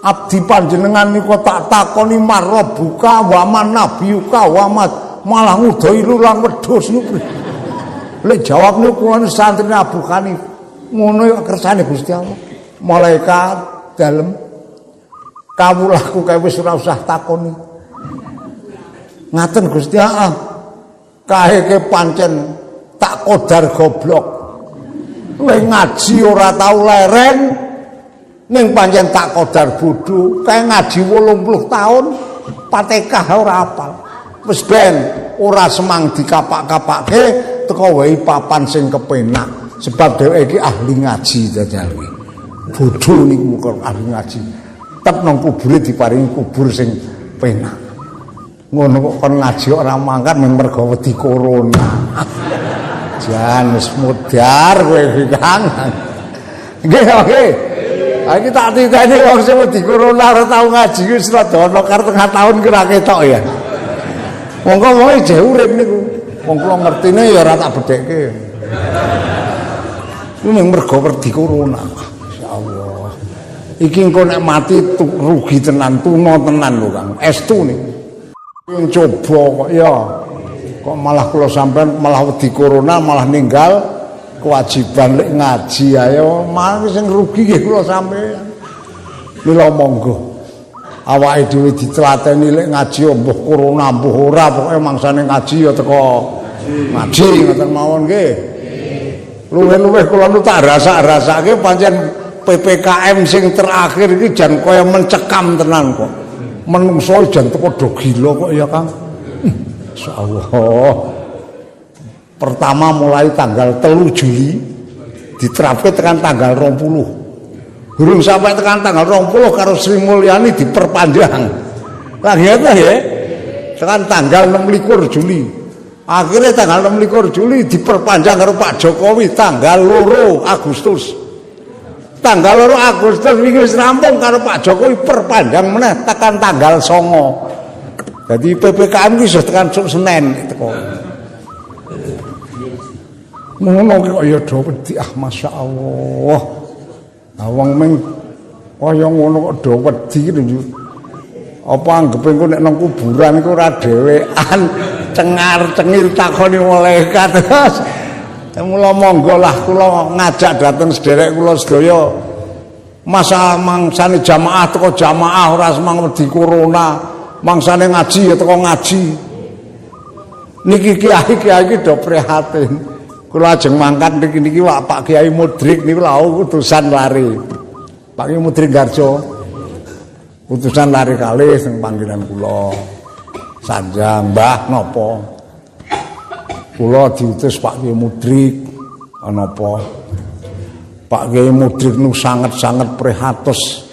Abdi panjenengan nika tak takoni marabbuka wa man nabiyuka wa malah ngudohi lurang wedhus niku." Lek jawab niku kuwi santrine Abu Hanif. Ngono ya kersane Gusti Allah. Malaikat dalem kawulaku kae wis ora usah takoni. Ngaten Gusti Allah. Kae ke pancen tak kodar goblok. Lek ngaji ora tau leren ning pancen tak kodar bodho. Kae ngaji 80 tahun Fatihah ora hafal. Wis ben ora semang dikapak-kapake teko wae papan sing kepenak. Sebab dheweke iki ahli ngaji dadal kuwi. Bodho niku kok ahli ngaji. Tetep nang kubure diparingi kubur sing penak. Ngono kok kon ngaji ora mangkat mung mergo wedi corona. Jan wis mudar kowe iki Kang. Nggih oke. Iki tak titeni wong sing wedi corona ora tau ngaji wis rada ana karo tengah taun ki ora ketok ya. Monggo wae jek urip niku. Wong kula ngertine ya ora tak bedhekke. Ku mung mergo wedi corona. Masyaallah. Iki engko nek mati rugi tenan, tuna tenan lho Kang. Estu niku. Coba kok ya. Kok malah kula sampean malah wedi corona malah ninggal kewajiban lek ngaji ayo malah sing rugi nggih kula sampean. Mila monggo. Awake dhewe ditlateni lek ngaji mbuh corona mbuh ora pokoke mangsane ngaji ya teko ngaji ngoten mawon nggih. Luwih-luwih kula nu tak rasak-rasake pancen PPKM sing terakhir iki jan kaya mencekam tenan kok. Menungso jan teko do gila kok ya Kang. Insyaallah. Pertama mulai tanggal 3 Juli diterapke tekan tanggal 20. Durung sampai tekan tanggal 20 karo Sri Mulyani diperpanjang. Lagi apa ya? Tekan tanggal 26 Juli. Akhirnya tanggal 26 Juli diperpanjang karo Pak Jokowi tanggal 2 Agustus. Tanggal 2 Agustus wingi wis rampung karo Pak Jokowi perpanjang meneh tekan tanggal 9. Jadi PPKM iki wis tekan Senin teko. Ngono kok ya do wedi masyaallah. Wong ming kaya ngono kok do wedi lho. Apa anggepe engko nek nang kuburan iku ora dhewean cengar-cengir takoni malaikat terus. Mula monggo lah kula ngajak dateng sederek kula sedaya. Masa mangsane jamaah teko jamaah ora semang wedi corona. Mangsane ngaji ya teko ngaji. Niki kiai-kiai iki do prihatin. Kula ajeng mangkat niki Pak Kiai Mudrik niku lha utusan lari. Pak Kiai Mudrik Garjo. Utusan lari kalih sing panggilan kula. Sanjang Mbah napa? Kula diutus Pak Kiai Mudrik napa? Pak Kiai Mudrik nu sanget-sanget prihatos.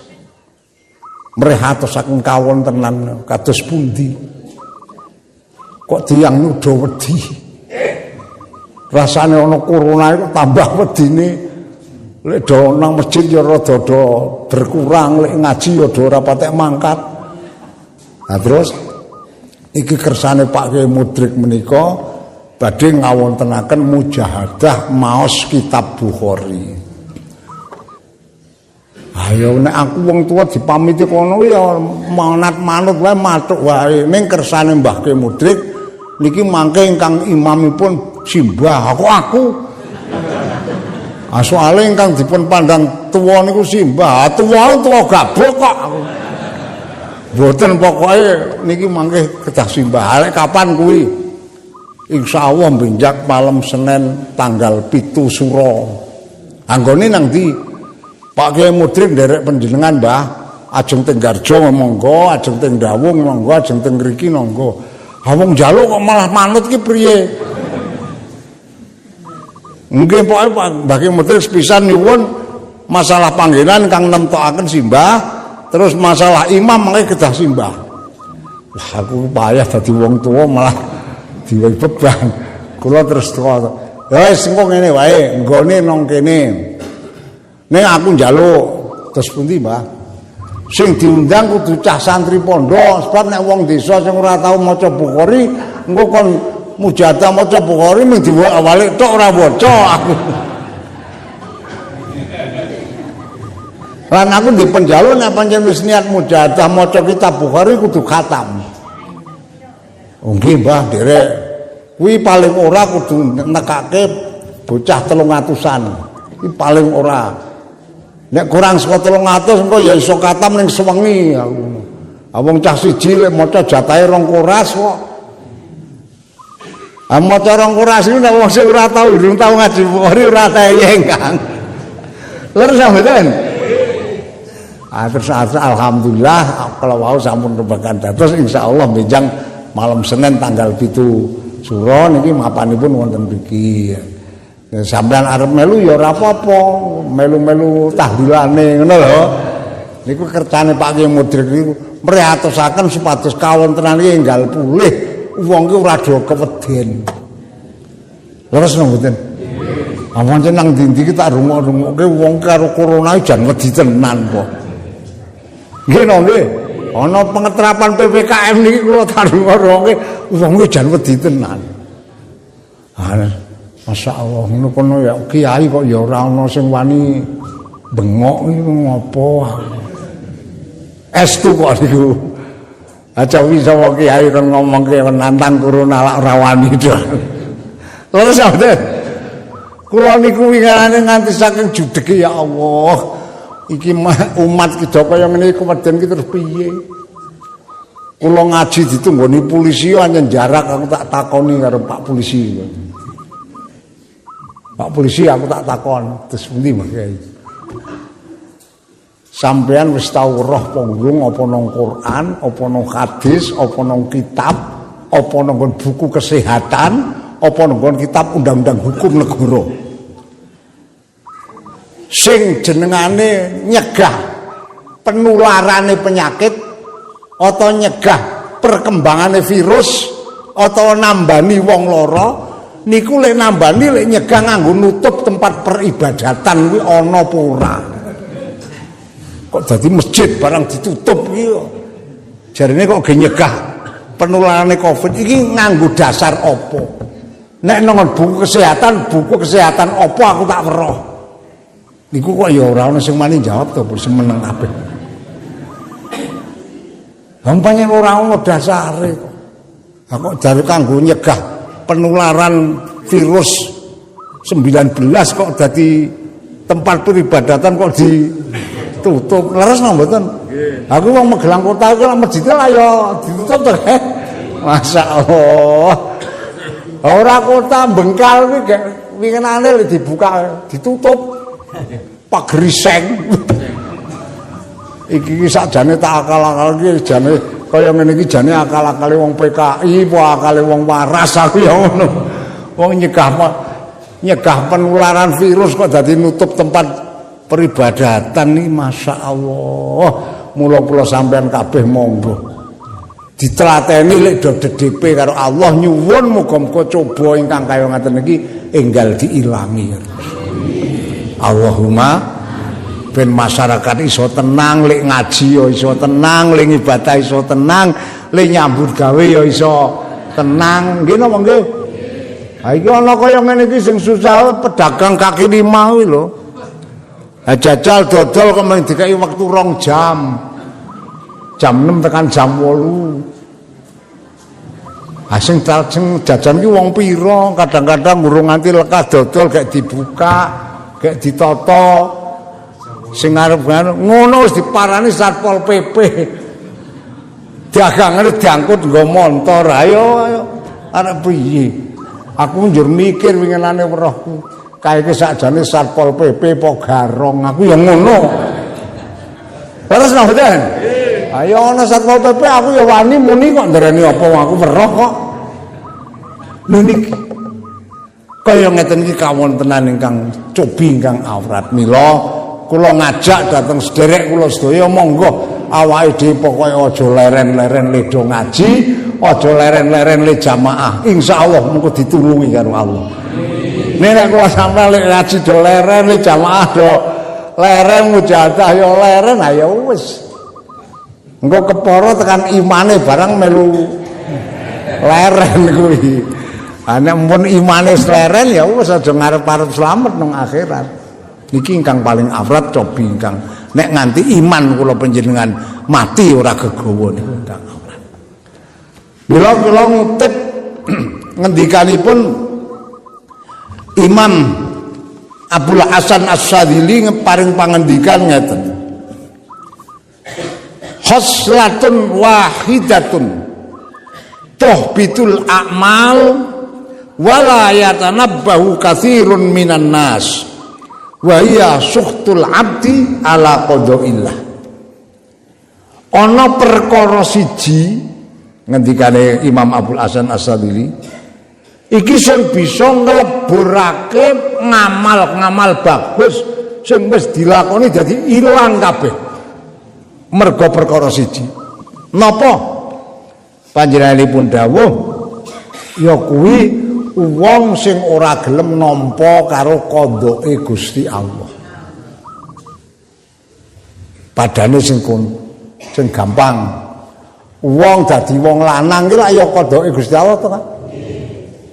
Mrehatosaken kawon tenan kados pundi. Kok tiyang nu do wedi. Rasane ana corona iku tambah wedine. Lek do nang masjid ya rada berkurang, lek ngaji ya do ora patek mangkat. Nah terus iki kersane Pak Kiai Mudrik menika badhe ngawontenaken mujahadah maos kitab Bukhari. Ayo nek aku wong tua dipamiti kono ya manut wae matuk wae ning kersane Mbah Kiai Mudrik niki mangke ingkang imamipun Simbah aku. Soale ingkang dipun pandang tuwa niku Simbah, tuwa gabuk kok. Mboten pokoke niki mangke kedah Simbah. Arek kapan kuwi? Insyaallah benjak malam Senin tanggal 7 Suro. Anggone nang ndi? Pak Kiai Mudrik nderek panjenengan, Mbah. Ajeng teng Garjo monggo, ajeng teng Dawung monggo, ajeng teng mriki monggo. Ha wong njaluk kok malah manut ki priye? Nggih pokoke Pak Mbah Kiai Mudrik sepisan nyuwun masalah panggenan kang nemtokaken Simbah, terus masalah imam mangke kedah Simbah. Lah aku payah dadi wong tuwa malah diwehi beban. Kula terus teko. Ya wis engko ngene wae, nggone nang kene. Nek aku njaluk terus pundi, Mbah? Sing diundang kudu cah santri pondok, sebab nek wong desa sing ora tau maca Bukhari, engko kon mujadah maca Bukhari mung diwalik tok ora waca aku. Lan aku di penjaluk nek pancen wis niat mujadah maca kitab Bukhari kudu khatam. Nggih Mbah, derek kuwi paling ora kudu nekake bocah 300-an. Iki paling ora. Nek kurang saka 300 engko ya iso katam ning sewengi aku. Wong cah siji lek maca jatahe 2 koras kok. Maca 2 koras iki nek wong sing ora tau durung tau ngaji Bukhari ora tayeng, Kang. Leres sampeyan. Terus alhamdulillah kalau wau sampun rebakan dados insyaallah benjang malam Senin tanggal 7 Suro niki mapanipun wonten mriki. Sampeyan arep melu ya ora apa-apa, melu-melu tahlilane ngono lho. Niku kerjane Pak Kyai Mudrik niku mrihatosaken supados kawontenan iki enggal pulih wong ki ora do keweden. Leres napa mboten? Ampun nang ndi-ndi ki tak rungok-rungokke wong karo corona jan wedi tenan kok. Nggih nggih. Ana pengeterapan PPKM niki kula tak rungok-rungokke wong ki jan wedi tenan. Masya Allah, ngono kono ya kiai kok ya ora ana sing wani bengok niku ngopo. Estu kok niku. Aja bisa wae kiai kon ngomongke nantang corona lak ora wani to. Terus sampeyan. Kula niku winginane nganti saking judege ya Allah. Iki umat kita kaya ngene iki keweden iki terus piye? Kula ngaji ditunggoni polisi anjen jarak aku tak takoni karo Pak polisi. Pak polisi aku tak takon, terus pundi Mas Kyai? Sampeyan wis tau roh punggung apa nang Quran, apa nang hadis, apa nang kitab, apa nang buku kesehatan, apa nang kitab undang-undang hukum negara. Sing jenengane nyegah penularane penyakit atau nyegah perkembangane virus atau nambani wong lara. Niku lek nambani lek nyegah nganggo nutup tempat peribadatan kuwi ana apa ora? Kok dadi masjid barang ditutup iki kok. Jarine kok ge nyegah penularanane Covid iki nganggo dasar apa? Nek nang buku kesehatan apa aku tak weruh. Niku kok ya ora ana sing wani jawab to, wis meneng kabeh. Gampangnya ora ana dasare kok. Kok jare kanggo nyegah penularan virus 19 kok dadi tempat peribadatan kok ditutup. Leres napa mboten? Nggih. Aku wong Magelang Kota iku lak masjid lah ya ditutup to. Masyaallah. Ora kota Bengkal kuwi gek winginane lek dibuka ditutup. Pagriseng. Iki sakjane tak akal-akal iki jane kaya ngene iki jane akal-akale wong PKI apa akale wong waras aku ya ngono. Wong nyegah penularan virus kok dadi nutup tempat peribadatan iki masyaallah. Mula kula sampean kabeh monggo ditlateni lek do DDP karo Allah nyuwun muga-muga coba ingkang kaya ngaten iki enggal diilangi. Allahumma ben masyarakat iso tenang lek ngaji ya iso tenang, lek ibadah iso tenang, lek nyambut gawe ya iso tenang. Nggih napa nggih? Ha iki ana kaya ngene iki sing susah pedagang kaki lima kuwi lho. Ha jajal dodol kok mung dikai wektu 2 jam. Jam 6 tekan jam 8. Ha sing jajan ki wong pira? Kadang-kadang urung nganti lekas dodol gak dibuka, gak ditata. Sing arep ngono wis diparani Satpol PP. Dagangane diangkut nggo montor. Ayo arep piye? Aku njur mikir winginane weruhku. Kaeke sakjane Satpol PP apa garong. Aku ya ngono. Terus napa mboten? Ayo ana Satpol PP aku ya wani muni kok ndereni apa aku weruh kok. Lho niki kaya ngeten iki kawontenan ingkang cobi ingkang awrat. Mila kula ngajak dateng sederek kula sedaya monggo awake dhewe pokoke aja leren-leren le do ngaji, aja leren-leren le jamaah. Insyaallah mengko ditulungi karo Allah. Nek kula sampeyan lek ngaji do leren le jamaah do leren mujahadah ya leren ayo wis. Engko kepara tekan imane barang melu leren kuwi. Nek mun imane leren ya wis aja ngarep-arep slamet nang akhirat. Niki ingkang paling afrat cobi ingkang nek nganti iman kula panjenengan mati ora gegawa niku ingkang afrat. Mila ngutip ngendikanipun Imam Abul Hasan As-Sadzili paring pangendikan ngeten. Khoslatun wahidatun tuhbitul a'mal wala yatanabbahu katsirun minan nas wa hiya sukhtul abdi ala qadaillah. Ana perkara siji ngendikane Imam Abul Hasan As-Sadzili iki sing bisa ngleburake ngamal bagus sing wis dilakoni dadi ilang kabeh. Merga perkara siji. Napa? Panjenenganipun dawuh ya kuwi wong sing ora gelem nampa karo qadhae Gusti Allah. Padane sing gampang. Wong dadi wong lanang ki lak ya qadhae Gusti Allah to kan?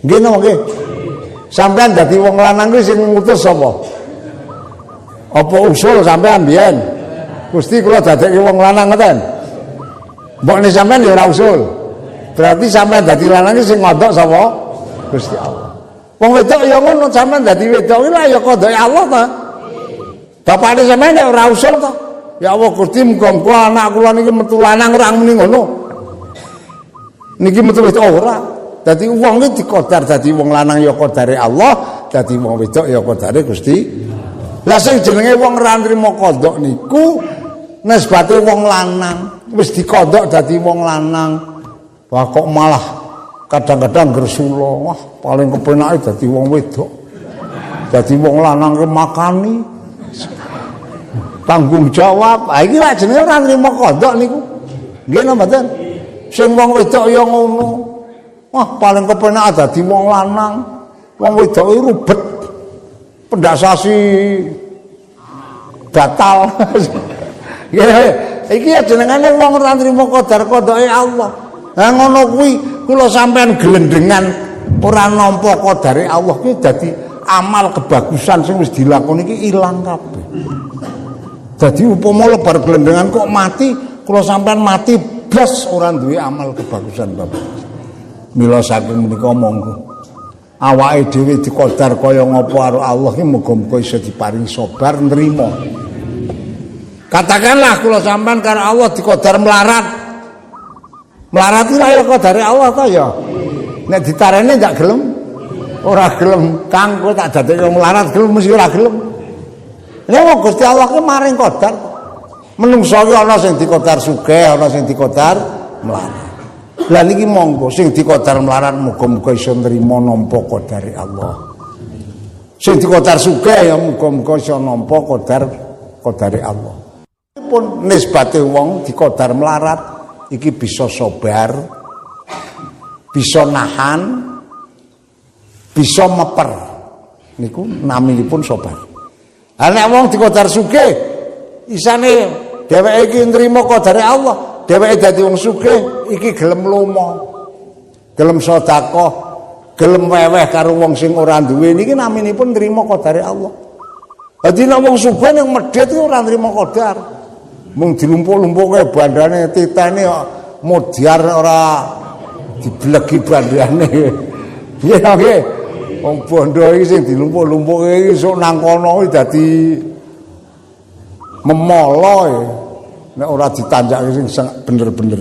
Nggih napa nggih? Sampeyan dadi wong lanang ki sing ngutus sapa? Apa usul sampeyan mbiyen? Gusti kula dadekke wong lanang ngoten. Mbokne sampean ya ora usul. Berarti sampean dadi lanang sing ngodhok sapa? Gusti Allah. Wong wedok ya ngono, sampean dadi wedok iki lah ya qadhae Allah ta. Bapakne sampean ya ora usul ta. Ya Allah Gusti muga-muga anak kula niki metu lanang ora muni ngono. Niki metu wedok ora. Dadi wong iki dikodar dadi wong lanang ya qadare Allah, dadi wong wedok ya qadare Gusti. Lah sing jenenge wong ora nrimo kodhok niku nisbate wong lanang wis dikodhok dadi wong lanang. Wah kok malah kadang-kadang gresula. Wah paling kepenake dadi wong wedok. Dadi wong lanang ke makani. Tanggung jawab. Ha iki lak jenenge ora nrimo kodhok niku. Nggih napa mboten? Sing wong wedok ya ngono. Wah paling kepenake dadi wong lanang. Wong wedok iki rubet. Pendasasi batal. Iki jenengane wong ora nrimo qadar qadake Allah. Ha ngono kuwi kula sampean glendengan ora nampa qadare Allah kuwi dadi amal kebagusan sing wis dilakoni iki ilang kabeh. Dadi upama lebar glendengan kok mati, kula sampean mati blas ora duwe amal kebagusan Bapak. Mila saking menika monggo awake dhewe dikodar kaya ngapa karo Allah ki muga-muga iso diparingi sabar nrimo. Katakanlah kula sampean karo Allah dikodar melarat. Melarat iki ya kodare Allah ta ya. Nek ditarene ndak gelem, ora gelem. Kang kowe tak dadekke melarat gelem mesti ora gelem. Nek Gusti Allah ki maring kodar. Menungso ki ana sing dikodar sugih, ana sing dikodar melarat. Lah niki monggo sing dikodar melarat muga-muga iso nrimo nampa kodare Allah. Sing dikodar sugih ya muga-muga iso nampa kodare Allah. Pun nisbate wong dikodar melarat iki bisa sabar, bisa nahan, bisa meper. Niku naminipun sabar. Lah nek wong dikodar sugih isane dheweke iki nrimo kodare Allah. Dheweke dadi wong sugih iki gelem lomo, gelem sedekah, gelem weweh karo wong sing ora duwe niki naminipun nrimo kodare Allah. Dadi nek wong sugih ning medhit iki ora nrimo kodar. Mung dilumpuh-lumpuhke bandane titene kok modiar ora diblegi bandane. Piye nggih? Wong bondo iki sing dilumpuh-lumpuhke iki sok nang kono iki dadi memolo ya. Nek ora ditanjake sing bener-bener.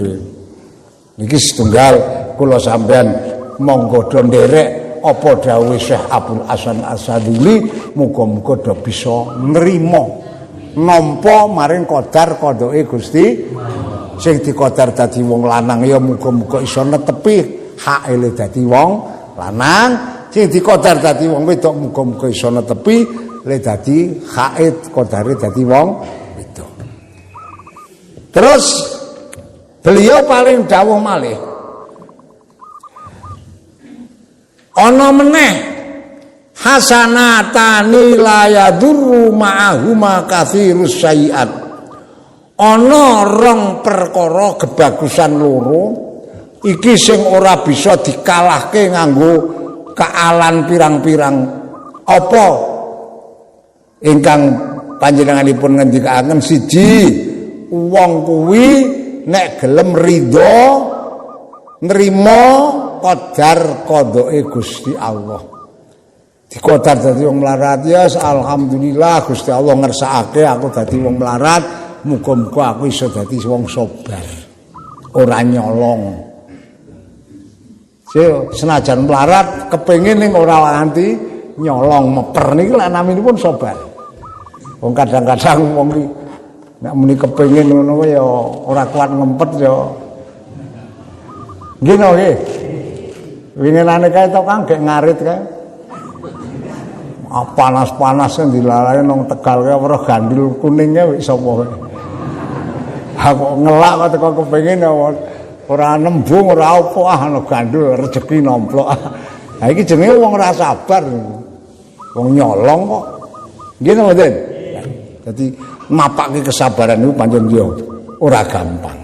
Niki setunggal kula sampean monggo do nderek apa dawuh Syekh Abul Hasan As-Sadzili muga-muga do bisa nrimo nampa maring qadar qadake Gusti. Sing dikodar dadi wong lanang ya muga-muga iso netepi hake le dadi wong lanang. Sing dikodar dadi wong wedok muga-muga iso netepi le dadi hake qadare dadi wong. Terus beliau paling dawuh malih ana meneh hasanatani la yadurru ma'ahuma katsirus sayiat ana rong perkara kebagusan loro iki sing ora bisa dikalahke nganggo kealan pirang-pirang apa ingkang panjenenganipun ngendikaken siji wong kuwi nek gelem ridho nrimo qadar qadhae Gusti Allah dikodar dadi wong melarat ya alhamdulillah Gusti Allah ngersakake aku dadi wong melarat muga-muga aku iso dadi wong sabar ora nyolong senajan melarat kepengin ning ora nganti nyolong meper niki lak naminipun sabar wong kadang-kadang wong iki nek muni kepengin ngono ya ora kuat ngempet ya nggih nggih winginane kae to Kang gek ngarit kae panas-panas sing dilalane nang Tegal kae weruh gandul kuningnya wis sapa aku ngelak kok teko kepengin ora nembung ora apa ana gandul rezeki nomplok ha iki jenenge wong ora sabar wong nyolong kok nggih mboten dadi mapake kesabaran niku pancen yo ora gampang.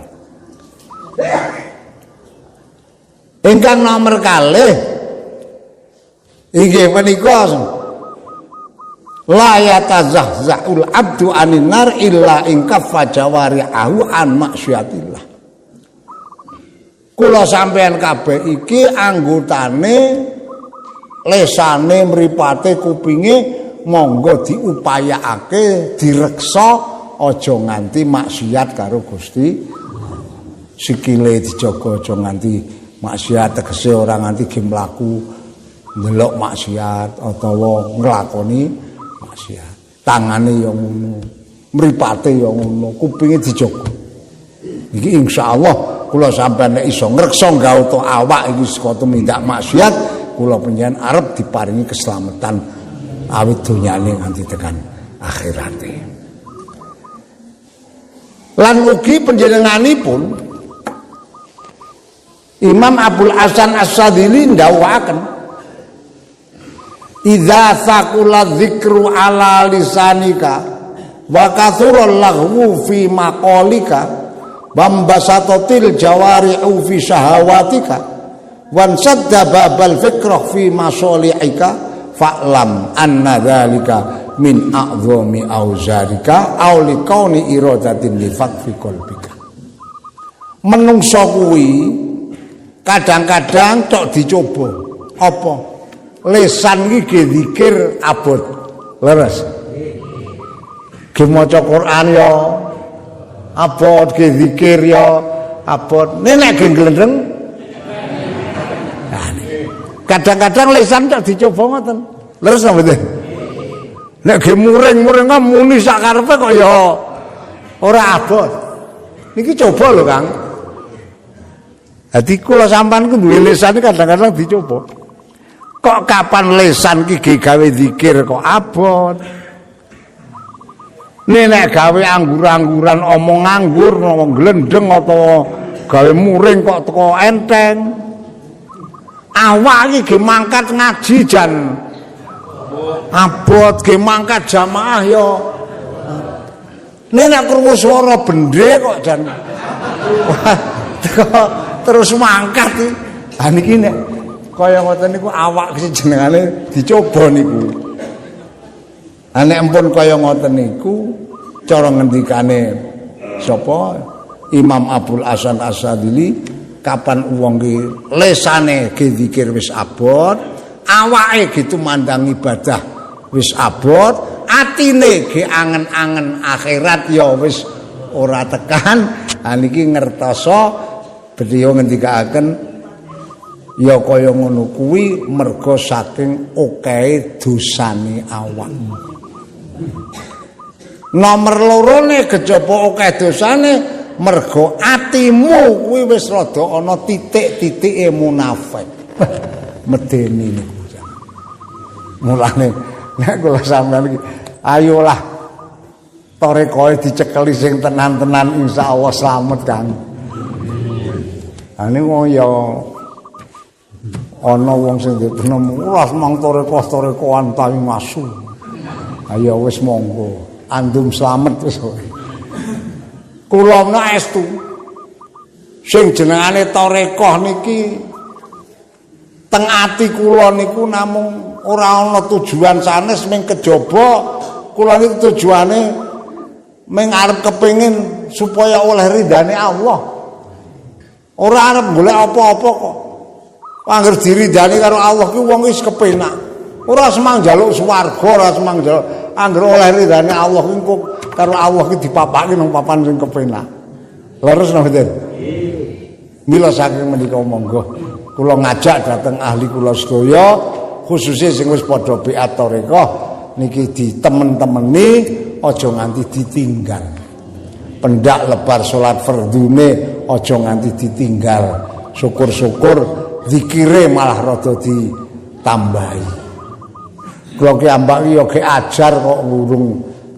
Ingkang nomor kalih inggih menika la yatazahzaul abdu anin nar illa in kaffa jawari'ahu an maksiatillah. Kula sampeyan kabeh iki anggotane lesane mripate kupinge monggo diupayakake direksa aja nganti maksiat karo Gusti sikile dijaga aja nganti maksiat tegese ora nganti ge mlaku ndelok maksiat utawa nglakoni maksiat tangane ya ngono mripate ya ngono kupinge dijaga iki insyaallah kula sampeyan nek iso ngreksa nggawa awak iki saka tumindak maksiat kula panjenengan arep diparingi keselamatan awit dunyane nganti tekan akhirate. Lan mugi panjenenganipun Imam Abul Hasan As-Sadili ndawuhaken idza saqula dzikru ala lisanika wa kathura lahu fi maqalika bambasatatil jawari'u fi shahawatika wan sadda babal fikrah fi masalihika fa'lam anna dzalika min a'dhami auzarika aw liqauni iradatin nifaq fi qalbika. Menungso kuwi kadang-kadang tok dicoba apa lesan iki ge zikir abot leres ge maca Quran ya abot ge zikir ya abot nek ge glendeng kadang-kadang lesan tak dicoba ngoten. Leres mboten? Nek ge muring-muring muni sak karepe kok ya ora abot. Niki coba lho, Kang. Dadi kula sampean ku duwe lesan kadang-kadang dicoba. Kok kapan lesan ki ge gawe zikir kok abot? Nek gawe anggur-angguran omong nganggur, ngomong glendeng atau gawe muring kok teko enteng. Awak iki ge mangkat ngaji jan abot ge mangkat jamaah ya nek krungu swara bendhe kok jan terus mangkat iki ha niki nek kaya ngoten niku awak jenengane dicoba niku ha nek ampun kaya ngoten niku cara ngendikane sapa Imam Abul Hasan As-Sadili kapan wong ki lesane ge zikir wis abot, awake gitu mandang ibadah wis abot, atine ge angen-angen akhirat ya wis ora tekan. Ha niki ngertoso beliau ngendikaken ya kaya ngono kuwi merga saking okehe dosane awak. Nomor lorone kejaba akeh dosane mergo atimu kuwi wis rada ana titik-titike munafik. Medeni niku. Mulane nek kula sampeyan iki ayolah tarekoe dicekeli sing tenan-tenan insyaallah slamet Kang. Ha niku ya ana wong sing dipeno ora mang tarekoh-tarekohan tawi masu. Ayo wis monggo andum slamet wis. Kula menawa estu sing jenengane tarekah niki teng ati kula niku namung ora ana tujuan sanes ming kejaba kula niku tujuane ming arep kepengin supaya oleh ridane Allah. Ora arep golek apa-apa kok. Angger diridani karo Allah ki wong wis kepenak. Ora semang njaluk swarga, ora semang njaluk angger oleh ridane Allah ki karo Allah ki dipapake nang papan sing kepenak. Leres napa mboten? Mila saking menika monggo kula ngajak dhateng ahli kula sedaya khususnya sing wis padha biat tarekah niki ditemen-temeni aja nganti ditinggal. Pendak lebar salat fardune aja nganti ditinggal. Syukur-syukur zikire malah rada ditambahi. Kula ki ambak ki yo ge ajar kok ngurung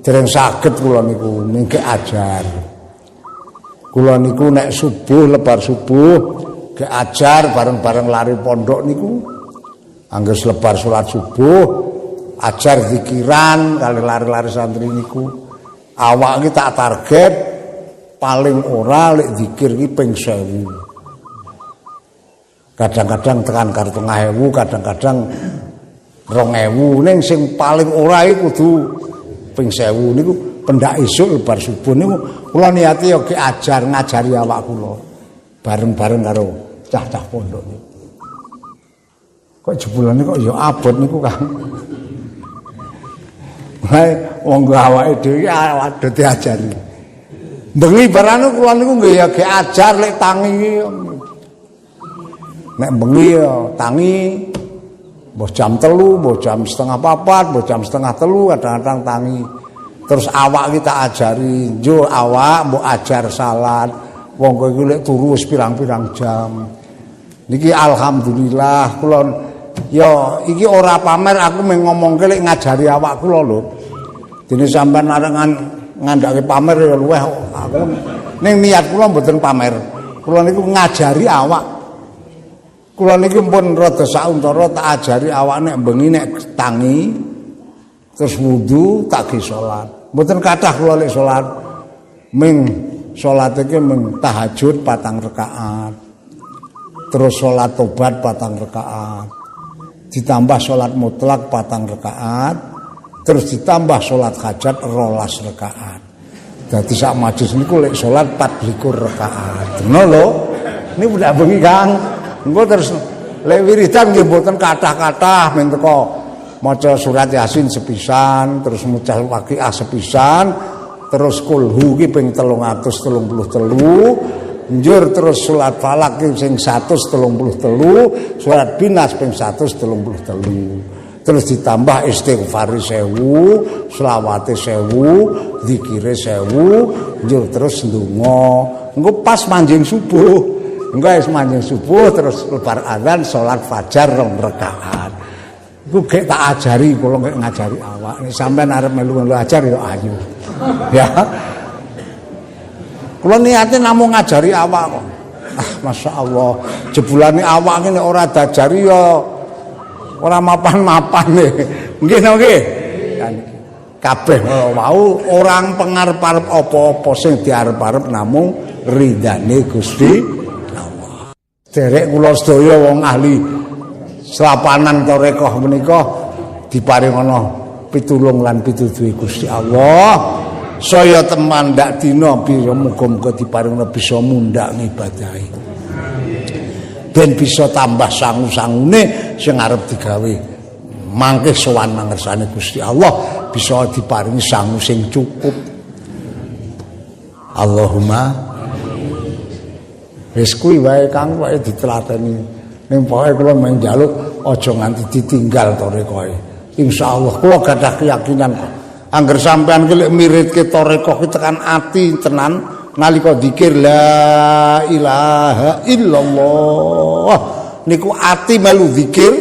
dereng saged kula niku ning ajar. Kula niku nek subuh lebar subuh ge ajar bareng-bareng lari pondok niku. Angger lebar salat subuh ajar zikiran kali lari-lari santri niku. Awak iki tak target paling ora lek zikir ki ping 1000. Kadang-kadang tekan karo 3000, kadang-kadang 2000 ning sing paling ora iki kudu ping 1000 niku pendak esuk lebar subuh niku kula niati yo ge ajar ngajari awak kula bareng-bareng karo cah-cah pondok niku. Kok jebulane kok ya abot niku Kang. Hae wong awake dhewe awak diajari. Bengi barane kula niku nggih ya ge ajar lek tangi. Nek bengi ya tangi mbah jam 3, mbah jam 3:30, mbah jam 2:30 kadang-kadang tangi. Terus awak kita ajari, jo awak mbok ajar salat. Wong kowe iki lek turu wis pirang-pirang jam. Niki alhamdulillah kula ya iki ora pamer aku mung ngomongke lek ngajari awak kula lho. Dene sampean arengan ngandhake pamer ya luweh aku ning niat kula mboten pamer. Kula niku ngajari awak. Kula niki pun rada sauntara tak ajari awak nek bengi nek tangi terus wudu tak ge salat. Mboten kathah kula lek salat. Ming salat iki ming tahajud 4 rakaat. Terus salat tobat 4 rakaat. Ditambah salat mutlak 4 rakaat. Terus ditambah salat hajat 12 rakaat. Dadi sak majelis niku lek salat 24 rakaat. Ngono lho. Ini budak bengi Kang. Engko terus lek wiridan nggih mboten kathah-kathah men teko maca surat Yasin sepisan, terus maca Waqiah sepisan, terus kulhu ki ping 333, njur terus salat Falak ki sing 133, surat Binas ping 133. Terus ditambah istighfar 1000, selawate 1000, zikire 1000, njur terus ndonga. Engko pas manjing subuh. Engko wis manjing subuh terus lebar azan salat fajar 2 rakaat. Iku gek tak ajari kula gek ngajari awak. Nek sampean arep melu ajar ya ayo. Ya. Kula niate namung ngajari awak kok. Ah, masyaallah. Jebulane awak iki nek ora diajari ya ora mapan-mapan nggih nggih nggih. Kabeh wau orang pengarep-arep apa-apa sing diarep-arep namung ridane Gusti derek kula sedaya wong ahli selapanan tarekah menika diparing ana pitulung lan pituduhe Gusti Allah. Saya teman ndak dina muga-muga diparingna bisa mundhak ngibadahi. Ben bisa tambah sangu-sangune sing arep digawe. Mangke sowan mangersane Gusti Allah bisa diparingi sangu sing cukup. Allahumma wis kuwi wae Kang wae ditlateni. Ning pokoke kula men njaluk aja nganti ditinggal tarekohe. Insyaallah kula gadah keyakinan kok. Angger sampean ki lek miritke tarekoh ki tekan ati tenan nalika zikir la ilaha illallah. Niku ati melu zikir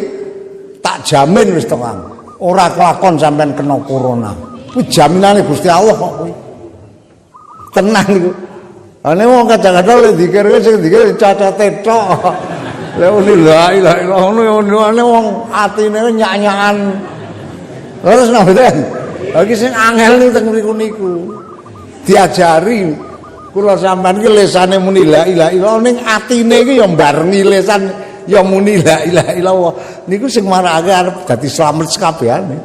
tak jamin wis tekan. Ora kelakon sampean kena corona. Kuwi jaminane Gusti Allah kok kuwi. Tenang niku. Ane wong kadang-kadang lek zikir sing zikir cacat tok. Lek la ilaha illallah ane wong atine nyak-nyakan. Terus napa ten? Iki sing angel niku teng mriku niku. Diajari kula sampean iki lesane muni la ilaha illallah ning atine iki ya barengi lesan ya muni la ilaha illallah niku sing marakake arep dadi slamet sakabehane.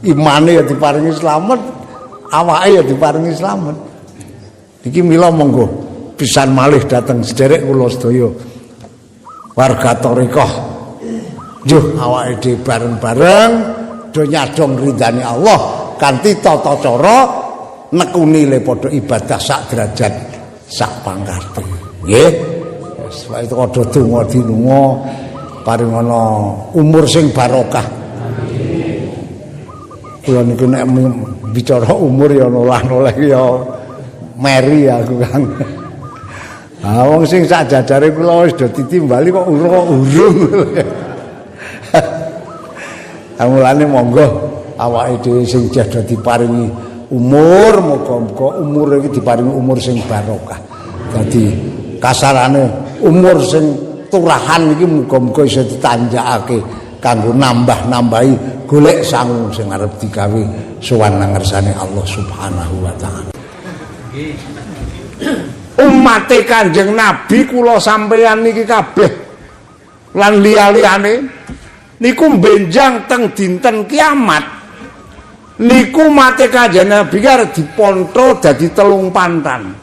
Imane ya diparingi slamet, awake ya diparingi slamet. Iki mila monggo pisan malih dateng sederek kula sedaya warga thariqah. Njuh awake dhewe bareng-bareng do nyadong ridane Allah kanthi tata cara nekuni le padha ibadah sak derajat sak pangkate. Nggih. Wis wae padha donga dinunga paring ana umur sing barokah. Kula niku nek bicara umur ya noleh-noleh ya meri aku Kang. Ah wong sing sak jajare kula wis do ditimbali kok urung. Mulane monggo awake dhewe sing jada diparingi umur muga-muga umur iki diparingi umur sing barokah. Dadi kasarane umur sing turahan iki muga-muga iso ditanjakake kanggo nambah-nambahi golek sangu sing arep digawe sowan nang ngersane Allah Subhanahu wa taala. Umate Kanjeng Nabi kula sampeyan niki kabeh lan liya-liyane niku benjang teng dinten kiamat niku mate Kanjeng Nabi arep diponto dadi telung pantan.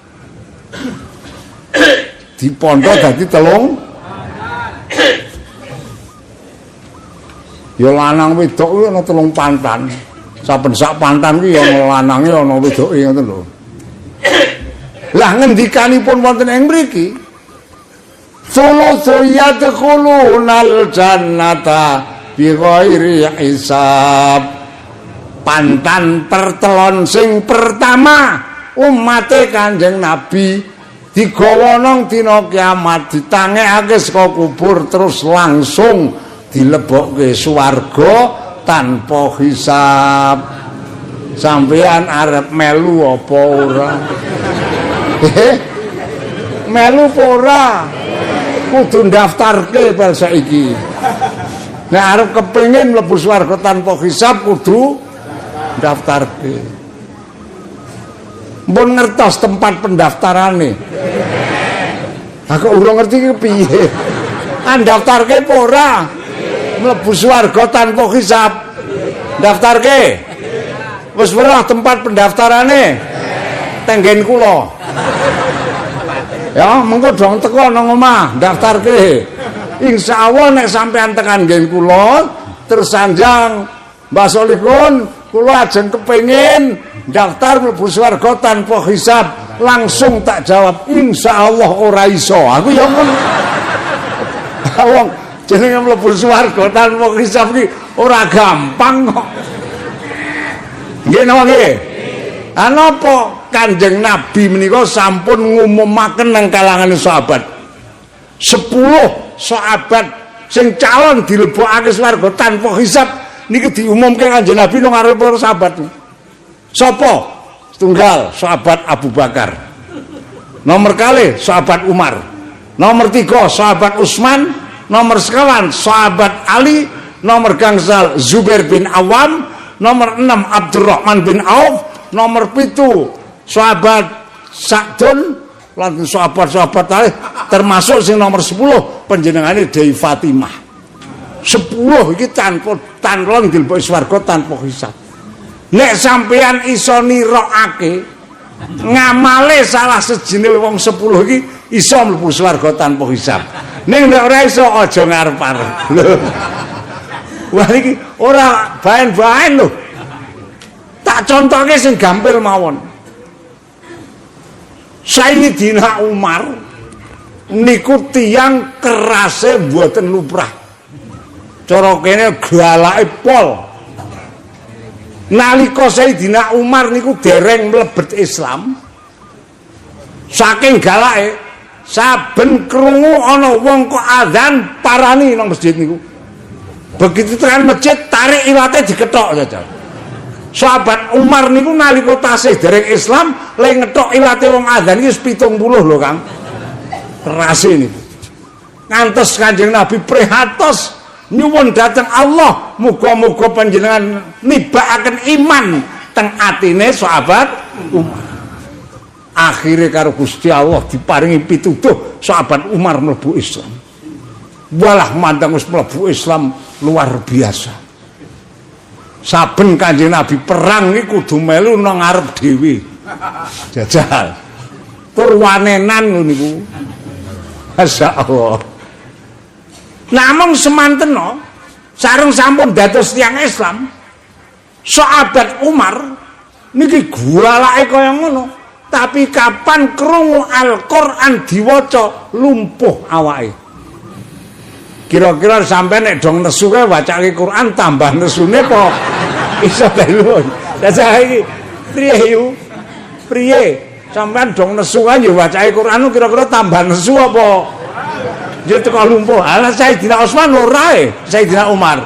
Diponto dadi telung ya lanang wedok kuwi ana telung pantan. Saben sak pantan kuwi ya ana lanange ana wedoke ngoten lho. Lah ngendikanipun wonten ing mriki Sulusu yadkhulunal jannata bi ghairi hisab. Pantan pertelon sing pertama umate Kanjeng Nabi digawa nang dina kiamat ditangekake saka kubur terus langsung dilebokke swarga tanpa hisab. Sampeyan arep melu apa ora? Melu apa ora? Kudu ndaftarke bal saiki. Nek arep kepengin mlebu swarga tanpa hisab kudu ndaftarke. Mbon ngertos tempat pendaftarane. Aku urung ngerti iki piye. Ndaftarke apa ora? Mlebu swarga tanpa hisab. Ndaftarke. Wis weruh tempat pendaftarane. Tenggen kula. Ya, mengko dong teko nang omah, daftarke. Insyaallah nek sampean tekan ngen kula, tersanjang Mbah Solihun, kula ajeng kepengin daftar mlebu swarga tanpa hisab, langsung tak jawab insyaallah ora iso. Aku ya ngono. Wong jenenge mlebu swarga tanpa hisab iki ora gampang kok. Nggih napa nggih? Napa Kanjeng Nabi menika sampun ngumumaken nang kalangan sahabat 10 sahabat sing calon dilebokake swarga tanpa hisab niki diumumke Kanjeng Nabi nang ngarep para sahabat. Sapa? Setunggal sahabat Abu Bakar. Nomor kali sahabat Umar. Nomor 3 sahabat Utsman. Nomor sekawan sahabat Ali. Nomor gangsal Zubair bin Awam. Nomor 6 Abdurrahman bin Auf. Nomor 7 sahabat Sa'dun lan sahabat-sahabat lain termasuk sing nomor 10 panjenengane Dewi Fatimah. 10 iki tanpa tanlon dilebok swarga tanpa hisab. Nek sampeyan iso nirokake ngamale salah sejine wong 10 iki iso mlebu swarga tanpa hisab. Ning nek ora iso aja ngarep-arep. Wah iki ora baen-baen lho. Tak contohke sing gampil mawon. Sayyidina Umar niku tiyang kerase mboten lumrah. Cara kene galake pol. Nalika Sayyidina Umar niku dereng mlebet Islam, saking galake saben krungu ana wong kok adzan parani nang masjid niku. Begitu tekan masjid tarik ilate diketok saja. Sahabat Umar niku nalika tasih dereng Islam le ngethok ilate wong adzan iki 70 lho Kang. Kerase niku. Ngantos Kanjeng Nabi prihatos nyuwun dhateng Allah muga-muga panjenengan nibakaken iman teng atine sahabat Umar. Akhire karo Gusti Allah diparingi pituduh sahabat Umar mlebu Islam. Walah mandang wis mlebu Islam luar biasa. Saben Kanjeng Nabi perang iki kudu melu nang ngarep dhewe. Jajal. Tur wanenan niku. Masyaallah. Namung semanten sareng sampun dados tiyang Islam. Sahabat Umar niki gualake kaya ngono. Tapi kapan krungu Al-Qur'an diwaca lumpuh awake. Kira-kira sampai nek dong nesu kae wacake Quran tambah nesune apa iso telu. Lah saiki priye yu? Priye? Sampeyan dong nesu kan yo wacake Quran kira-kira tambah nesu apa? Yo teko lumpuh. Ala Sayyidina Utsman ora Sayyidina Umar.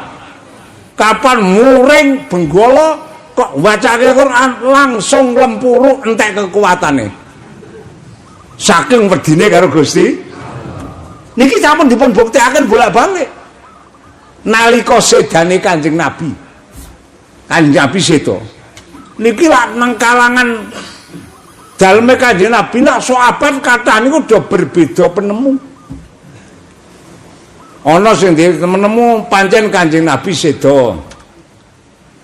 Kapan muring benggala kok wacake Quran langsung lempuru entek kekuatane. Saking wedine karo Gusti. Niki sampun dipun buktekaken bolak-balik. Nalika sedane Kanjeng Nabi. Kanjeng Nabi sedo. Niki lak nang kalangan daleme Kanjeng Nabi lak sahabat kathah niku do berbeda penemu. Ana sing menemu pancen Kanjeng Nabi sedo.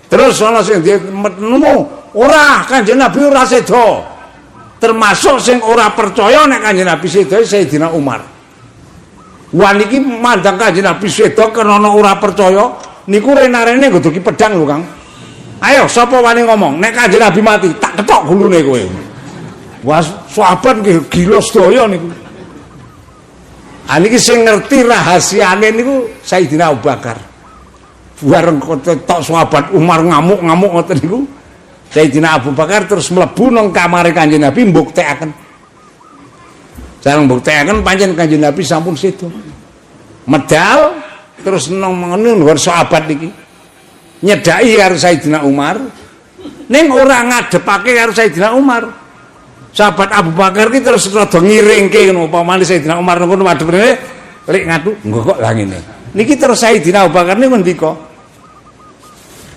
Terus ana sing nemu ora Kanjeng Nabi ora sedo. Termasuk sing ora percaya nek Kanjeng Nabi sedo Sayyidina Umar. Wan iki mandang Kanjeng Nabi sedo krana ora percaya niku renarene nggodoki pedang lho Kang. Ayo sapa wani ngomong nek Kanjeng Nabi mati tak ketok gulune kowe. Wah sahabat nggih gila sedaya niku. Niki sing ngerti rahasiane niku Sayyidina Abu Bakar. Bareng ketok sahabat Umar ngamuk-ngamuk ngoten niku. Sayyidina Abu Bakar terus mlebu nang kamare Kanjeng Nabi mbuktekaken. Sareng mbuktekaken pancen Kanjeng Nabi sampun sedo. Medal terus nang ngono sahabat niki. Nyedaki karo Sayyidina Umar. Ning ora ngadepake karo Sayyidina Umar. Sahabat Abu Bakar ki terus rada ngiringke ngono upamane Sayyidina Umar ngono madhepne lek ngatu engko kok lah ngene. Niki terus Sayyidina Abu Bakar niku ngendika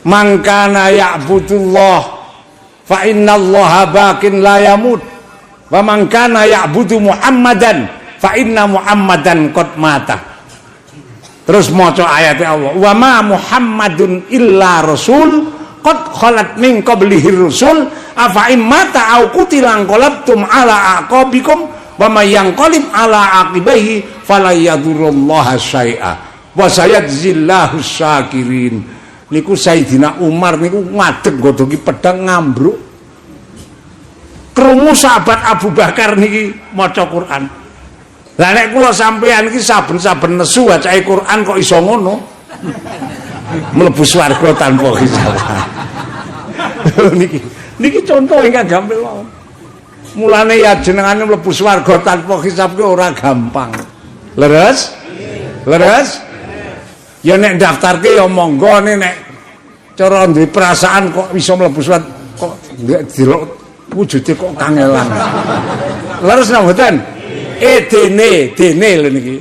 mangkana ya'budullah fa innallaha baqin la yamut wa mangkana ya'budu Muhammadan fa inna Muhammadan qad mata. Terus maca ayat Allah wa ma Muhammadun illa rasul qad khalat min qablihi rusul afa in mata au qutilan qalabtum ala aqabikum wa may yanqalib ala aqibihi fala yadurrullaha syai'a wa sayajzillahu syakirin. Niku Sayyidina Umar niku ngadeg nggodhoki pedang ngambruk. Krungu sahabat Abu Bakar niki maca Quran. Lah nek kula sampeyan iki saben-saben nesu wacake Quran kok iso ngono. Mlebu swarga tanpa hisab. Niki contoh ingkang gampil wae. Mulane ya jenengane mlebu swarga tanpa hisab ki ora gampang. Leres? Leres? Ya nek daftarke ya monggo nek cara duwe perasaan kok iso mlebu swarga kok delok wujude kok kangelan. Leres napa mboten? Dene lho niki.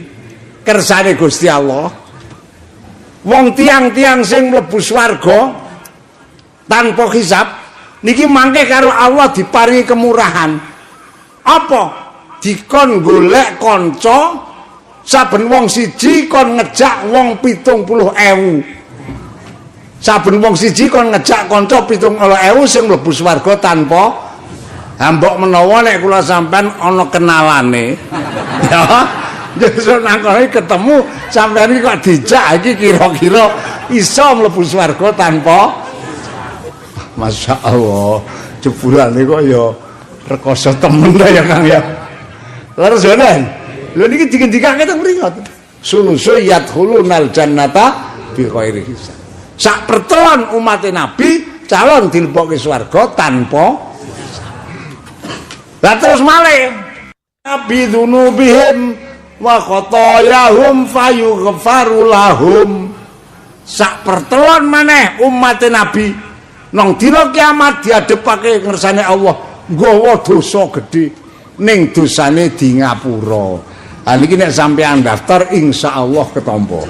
Kersane Gusti Allah. Wong tiang-tiang sing mlebu swarga tanpa hisab niki mangke karo Allah diparingi kemurahan. Apa? Dikon golek kanca saben wong siji kon ngejak wong 70.000. Saben wong siji kon ngejak kanca 70.000 sing mlebu swarga tanpa mbok menawa nek kula sampean ana kenalane. Ya, justru nang kono ketemu sampean iki kok dijak iki kira-kira iso mlebu swarga tanpa Masya Allah, jebulane kok ya rekoso temen ya Kang ya. Leres boten? Lho niki digendikake teng mriku. Sulusu yadkhulunal jannata bi ghairi hisab. Sak pertelon umat Nabi calon dilebokke swarga tanpa lah terus malih nabi dzunubihim wa khotoyahum fayughfaru lahum. Sak pertelon maneh umat Nabi nang dina kiamat diadepake ngersane Allah nggawa dosa gedhe ning dosane di ngapura. Ha niki nek sampean daftar insyaallah ketampa.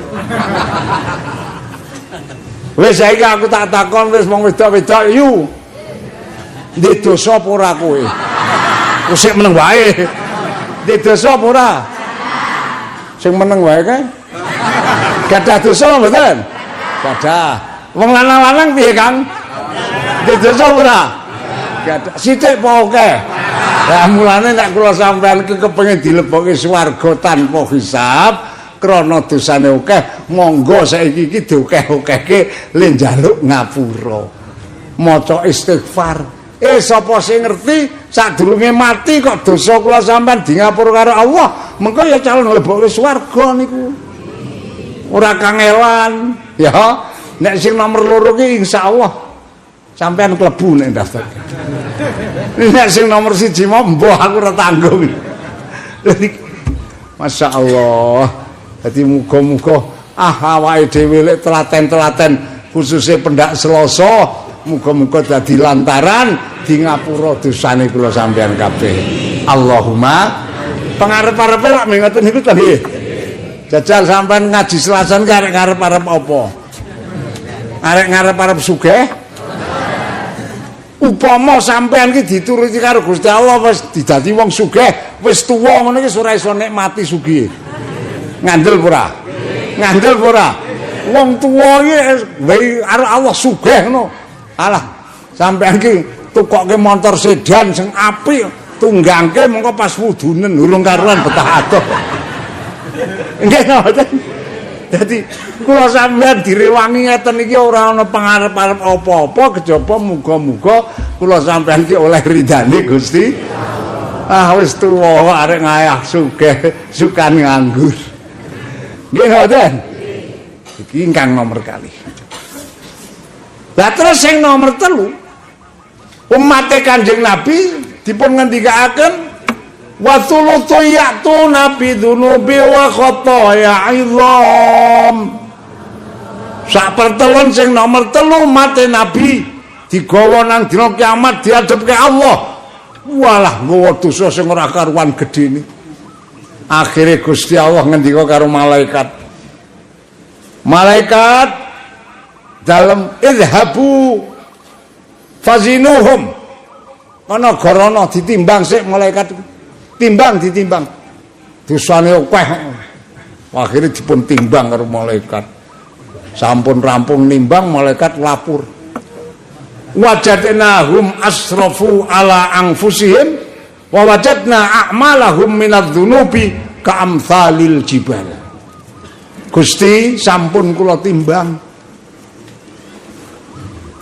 Wis saiki aku tak takon wis wong wedok-wedok yu. Ndek dosa apa ora kowe? Sing meneng wae. Di dosa apa ora? Sing meneng wae kae. Gadah dosa mboten? Gadah. Wong lanang-lanang piye, Kang? Di dosa ora? Gadah. Sithik apa akeh? Lah mulane nek kula sampeyan kepengin dilebokke swarga tanpa hisab, krana dosane akeh, monggo saiki iki diokeh-okehke le njaluk ngapura. Maca istighfar. Sapa sing ngerti sadurunge mati kok dosa kula sampeyan di ngapura karo Allah, mengko ya calon mlebokke swarga niku. Ora kangelan, ya. Nek sing nomor 2 ki insyaallah sampeyan klebu nek daftar. Nek sing nomor 1 mau mbah aku ora tanggung. Masya Allah. Jadi muga-muga awake dhewe lek telaten-telaten khususnya pendak Selasa, muga-muga dadi lantaran di ngapura dosane kula sampeyan kabeh. Allahumma pangarep-arepe lak ngoten niku to nggih. Jajal sampean ngaji Selasan arek ngarep-arep apa? Arek ngarep-arep sugih? Upama sampean ki dituruti karo Gusti Allah wis didadi wong sugih, wis tuwa ngono iki ora iso nikmati sugih. Ngandel ora? Ngandel ora? Wong tuwa iki karo Allah sugih ngono. Alah, sampean ki tukokke motor sedan sing apik, tunggangke mengko pas wudunen urung karuan betah adoh. Nggih ngoten. Dadi kula sampeyan direwangi ngeten iki ora ana pangarep-arep apa-apa kejaba muga-muga kula sampeyan iki oleh ridane Gusti. Wis tuwa arek ngayah sugih sukan nganggur. Nggih ngoten. Iki ingkang nomor kali. Lah terus sing nomor 3 umat Kanjeng Nabi dipun ngendikaaken wa thuluthu ya'tuna bi dzunubi wa khotoya izam. Sak pertelon sing nomor 3 mate Nabi digawa nang dina kiamat diadepke Allah. Walah nggawa dosa sing ora karuan gedene. Akhire Gusti Allah ngendika karo malaikat. Malaikat dalam idhabu fazinuhum. Ana gorono ditimbang sik malaikat. Timbang ditimbang dosane akeh akhire dipun timbang karo malaikat sampun rampung nimbang malaikat lapur wajadnahum asrafu ala anfusihim wa wajadna a'malahum minadz-dzunubi ka'amsalil jibal. Gusti sampun kula timbang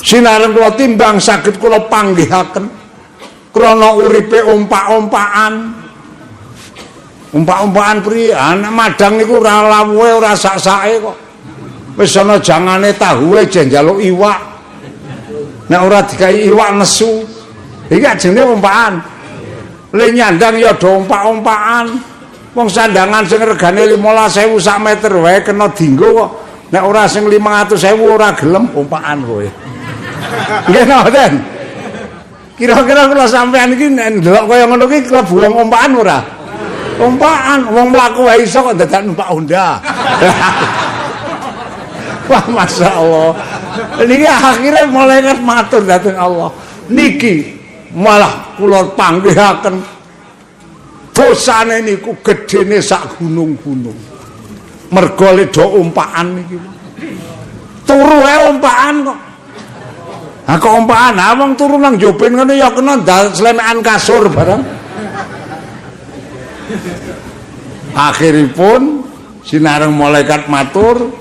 sinaren kula timbang saged kula panggihaken krana uripe ompak-ompakan. Umpak-umpakan priye? Anak madang niku ora lawuhe ora sak-sake kok. Wis ana jangane tahuwe jen njaluk iwak. Nek ora dikai iwak nesu. Iki jenenge umpakan. Le nyandang ya do ompak-ompakan. Wong sandangan sing regane 15.000 sak meter wae kena dienggo kok. Nek ora sing 500.000 ora gelem umpakan kowe. Nggih ngoten. Kira-kira kula sampean iki nek ndelok kaya ngono iki klebu wong umpakan ora? Umpakan, wong mlaku wae iso kok dadak numpak Honda. Wah, Masya Allah. Niki akhirnya malaikat matur dhateng Allah. Niki malah kula panggihaken dosane niku gedene sak gunung-gunung. Mergo le do umpakan niki. Turu wae umpakan kok. Ha kok umpakan, ha wong turu nang joben ngene ya kena slemekan kasur bareng. Akhiripun sinareng malaikat matur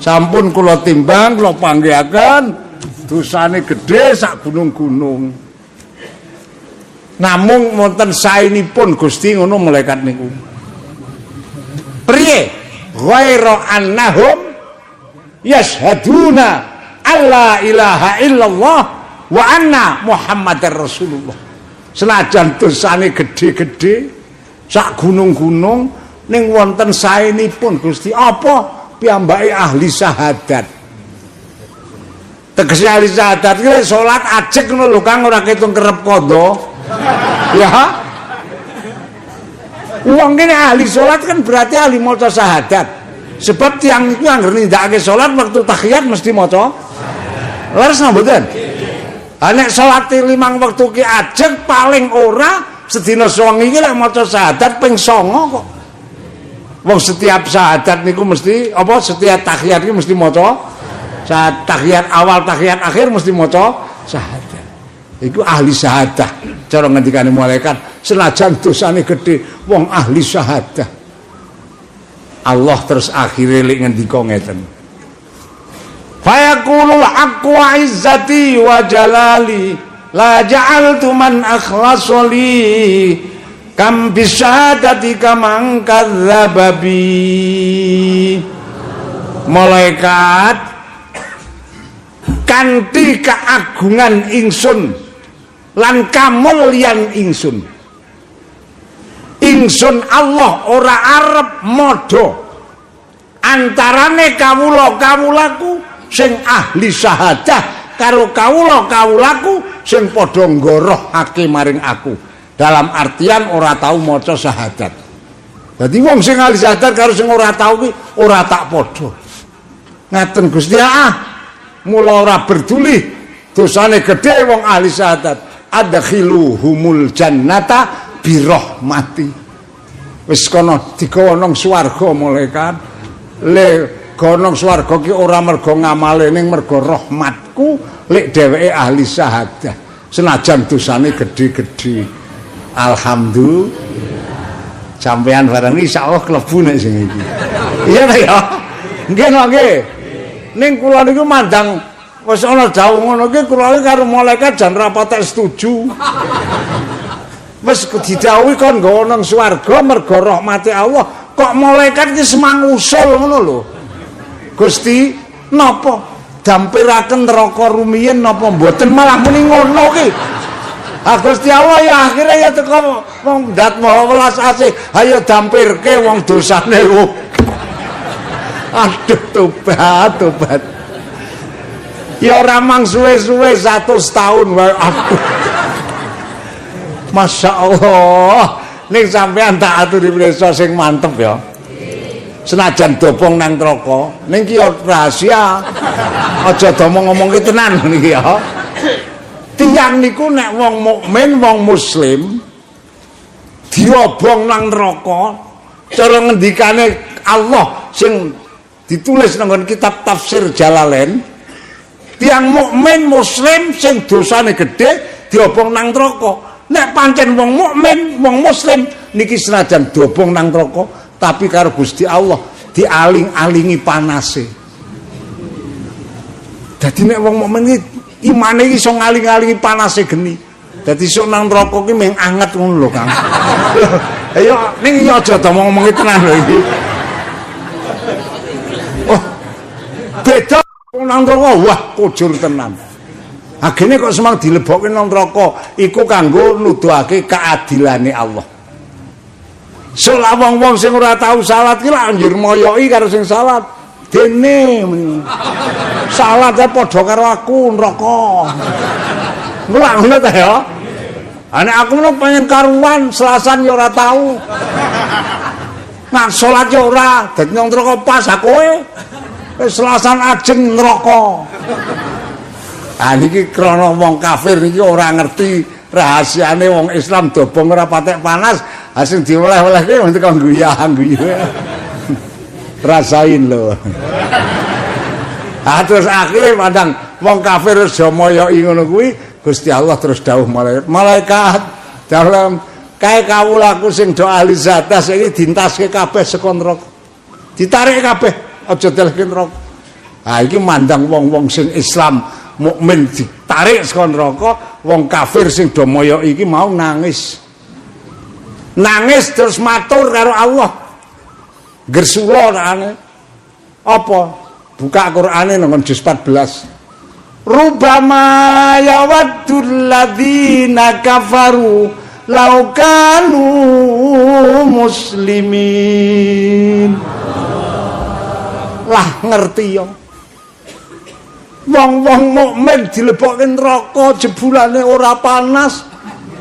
sampun kula timbang kula panggihaken dosane gedhe sak gunung-gunung namung wonten saenipun Gusti ngono malaikat niku priye ghaira annahum yashhaduna alla ilaha illallah wa anna muhammadar rasulullah. Senajan dosane gedhe-gedhe sak gunung-gunung ning wonten saenipun Gusti apa piyambake ahli syahadat. Tegese ahli syahadat iki salat ajeg ngono lho Kang ora ketung kerep kondo. Ya. Wong kene ahli salat kan berarti ahli maca syahadat. Sebab tiyang iku anggere nindakake salat waktu tahiyat mesti maca. Leres mboten? Ha nek salat 5 wektu ki ajeg paling ora sedina sewengi iki lek maca syahadat ping 9 kok. Wong setiap syahadat niku mesti apa setiap tahiyat iki mesti maca tahiyat awal tahiyat akhir mesti maca syahadat. Iku ahli syahadah. Cara ngendikane malaikat, senajan dosane gedhe wong ahli syahadah. Allah terus akhire lek ngendika ngeten. Fayaqulul haqqu wa izzati wa jalali la ja'altu man akhlasali kam bisyadati kamang kadzababi. Malaikat kanthi keagungan ingsun lan kamulyan ingsun Allah ora arep modho antarane kawula-kawulaku sing ahli syahadah karo kawula-kawulaku sing padha nggorohake maring aku. Dalam artian ora tau maca syahadat. Dadi wong sing ahli syahadat karo sing ora tau ki ora tak padha. Ngaten Gusti mula ora peduli dosane gedhe wong ahli syahadat. Adkhiluhumul jannata birahmati. Wis kono digawa nang swarga malaikat. Le gonong swarga ki ora mergo ngamale ning mergo rahmatku lek dheweke ahli syahadah senajan dosane gedhe-gedhe. Alhamdulillah sampean bareng insyaallah klebu nek sing iki. Iya ta ya? Nggih nggih. Ning kula niku mandang wis ana dawuh ngono ki kula karo malaikat jan ra patek setuju. Wis didhawuhi kon nggawa nang swarga mergo rahmate Allah, kok malaikat ki semang usul ngono lho. Gusti napa dampiraken neraka rumiyin napa mboten malah muni ngono ki. Ah Gusti Allah ya akhire ya teko wong dat maha welas asih ayo dampirke wong dosane. Aduh tobat. Ya ora mang suwe-suwe 100 tahun wae. Aduh. Masya Allah. Ning sampean tak aturi prisa sing mantep ya. Senajan dobong nang neraka ning ki rahasia. Aja ngomong ki tenan niki ya. Tiyang niku nek wong mukmin, wong muslim diobong nang neraka cara ngendikane Allah sing ditulis nang kitab tafsir Jalalain, tiyang mukmin muslim sing dosane gedhe diobong nang neraka. Nek pancen wong mukmin, wong muslim niki senajan diobong nang neraka tapi karo Gusti Allah dialing-alingi panase. Dadi nek wong mukmin iki imane iki iso ngaling-alingi panase geni. Dadi sok nang neraka ki mung anget ngono lho, Kang. Ayo ning aja ngomong tenan lho iki. Oh. Beda nang neraka wah kujur tenan. Agene kok semang dilebokke nang neraka iku kanggo nuduhake keadilane Allah. Soal wong-wong sing ora tau salat ki lak anjur moyoki karo sing salat. Dene salat ae padha karo aku neraka. Ngono ngono ta ya. Ane aku lu pengen karuan Selasan ya ora tau. Nak salat ya ora, dadi nang neraka pas aku Selasan ajeng neraka. Ah niki krana wong kafir niki ora ngerti rahasiane wong Islam dobong ora patek panas, asing dioleh-olehke wong tekan guyah-guyu. Rasain lho. Ah terus akhire pandang wong kafir wis moyoki ngono kuwi, Gusti Allah terus dawuh malaikat dalam kae kawulaku sing do ahli zata saiki dintaske kabeh saka neraka. Ditarik kabeh aja deleke neraka. Ah iki mandang wong-wong sing Islam mukmin ditarik saka neraka, wong kafir sing do moyoki iki mau nangis. Nangis terus matur karo Allah. Gersula ane apa buka Qur'ane nang juz 14 rubama yawaddul ladzina kafaru law kanu muslimin. Lah ngerti ya wong-wong mukmin dilebokke neraka jebulane ora panas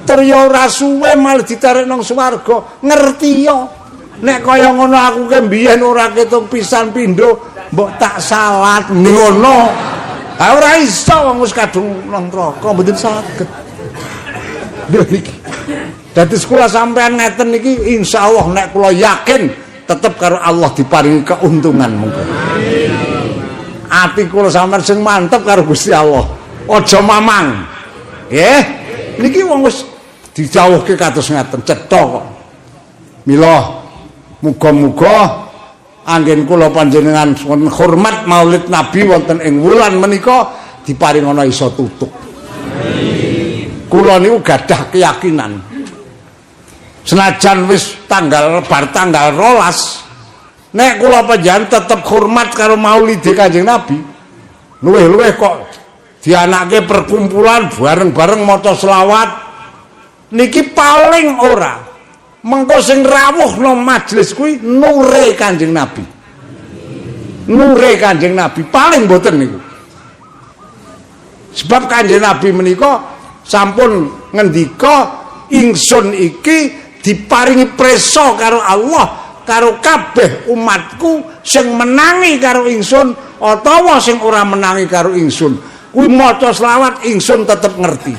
terya ora suwe malah ditarik nang swarga. Ngerti ya nek kaya ngono aku ke mbiyen ora ketung pisan pindho mbok tak salat ngono. Ha ora iso wong wis kadung nang neraka mboten saged. Lho iki. Dadi kula sampean ngeten niki insyaallah nek kula yakin tetep karo Allah diparingi keuntungan monggo. Ati kula sampean sing mantep karo Gusti Allah. Aja mamang. Nggih. Niki wong wis dijauhke kados ngaten cetha kok. Mila muga-muga anggen kula panjenengan hormat Maulid Nabi wonten ing wulan menika diparingana isa tutuk. Kula niku gadah keyakinan senajan wis bar tanggal 12 nek kula panjenengan tetep hormat karo maulide Kanjeng Nabi luwih-luwih kok dianake perkumpulan bareng-bareng maca selawat niki paling ora mengko sing rawuhno majelis kuwi nure Kanjeng Nabi paling mboten niku sebab Kanjeng Nabi menika sampun ngendika ingsun iki diparingi preso karo Allah karo kabeh umatku sing menangi karo ingsun utawa sing ora menangi karo ingsun kuwi maca selawat ingsun tetep ngerti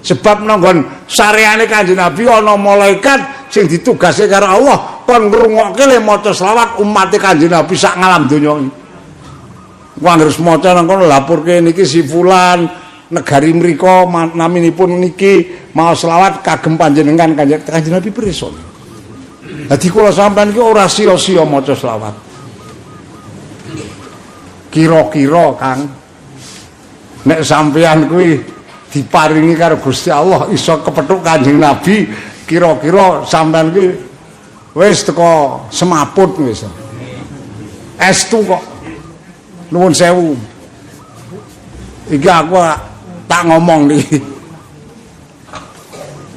sebab nanggon sareane Kanjeng Nabi ana malaikat sing ditugase karo Allah kon ngrungokke le maca selawat umat Kanjeng Nabi sak ngalam donya iki wong harus maca nang kono lapurke niki si fulan negari mriko naminipun niki mau selawat kagem panjenengan Kanjeng Nabi pirsa. Dadi kula sampean iki ora sia-sia maca selawat. Kira-kira Kang nek sampean kuwi diparingi karo Gusti Allah iso kepethuk Kanjeng Nabi, kira-kira sampean kuwi wis teko semaput wis. Estu kok. Nuwun sewu. Iki aku tak ngomong niki.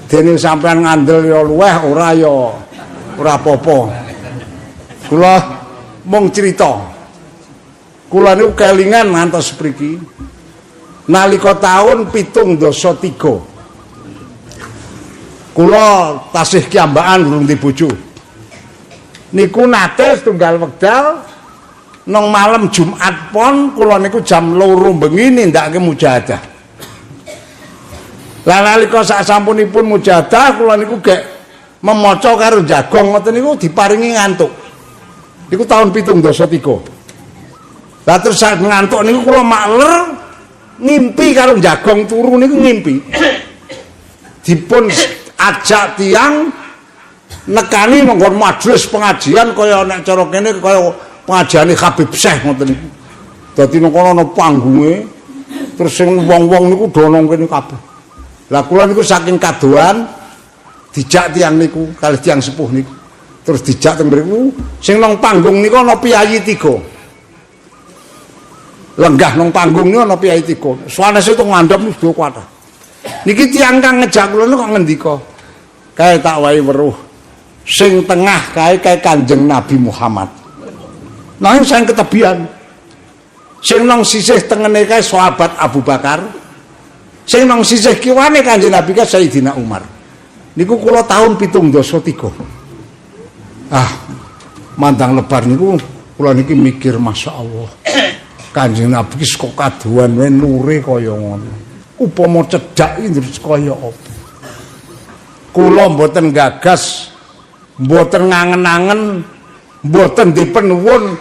Dene sampean ngandel ya luweh ora ya ora apa-apa. Kula mung crita. Kula niku kelingan ngantos mriki. Nalika taun 73. Kula tasih kiambakan durung di bojo. Niku nate setunggal wekdal nang malam Jumat pon kula niku jam 2 bengi nindakake mujahadah. Lah nalika sak sampunipun mujahadah kula niku gek memaca karo jagong ngoten niku diparingi ngantuk. Niku taun 73. Lah terus sak ngantuk niku kula makler ngimpi karo jagong turu niku ngimpi. Dipun ajak tiang nekani monggon majelis pengajian kaya nek cara kene kaya pengajiane Habib Syekh ngoten niku. Dadi nang kono ana panggunge terus sing wong-wong niku do nang kene kabeh. Lah kula niku saking kadoan dijak tiang niku kalih tiang sepuh niku. Terus dijak teng mriku sing nang panggung niku ana piyayi 3. Lenggah nang panggung niku ana piyayi 3. Sanese to ngandhap niku kuwat. Niki tiang kang ngejak kula niku kok ngendika. Kae tak wae weruh. Sing tengah kae Kanjeng Nabi Muhammad. Nah sing ketebian. Sing nang sisih tengene kae sahabat Abu Bakar. Sing nang sisih kiwane Kanjeng Nabi ka Sayyidina Umar. Niku kula taun 73. Mandang lebar niku kula niki mikir masyaallah. Kanjeng Nabi ki kok kaduan wae nure kaya ngono. Upama cedhak iki kaya apa. Kula mboten gagas, mboten ngangen-angen, mboten dipenuwun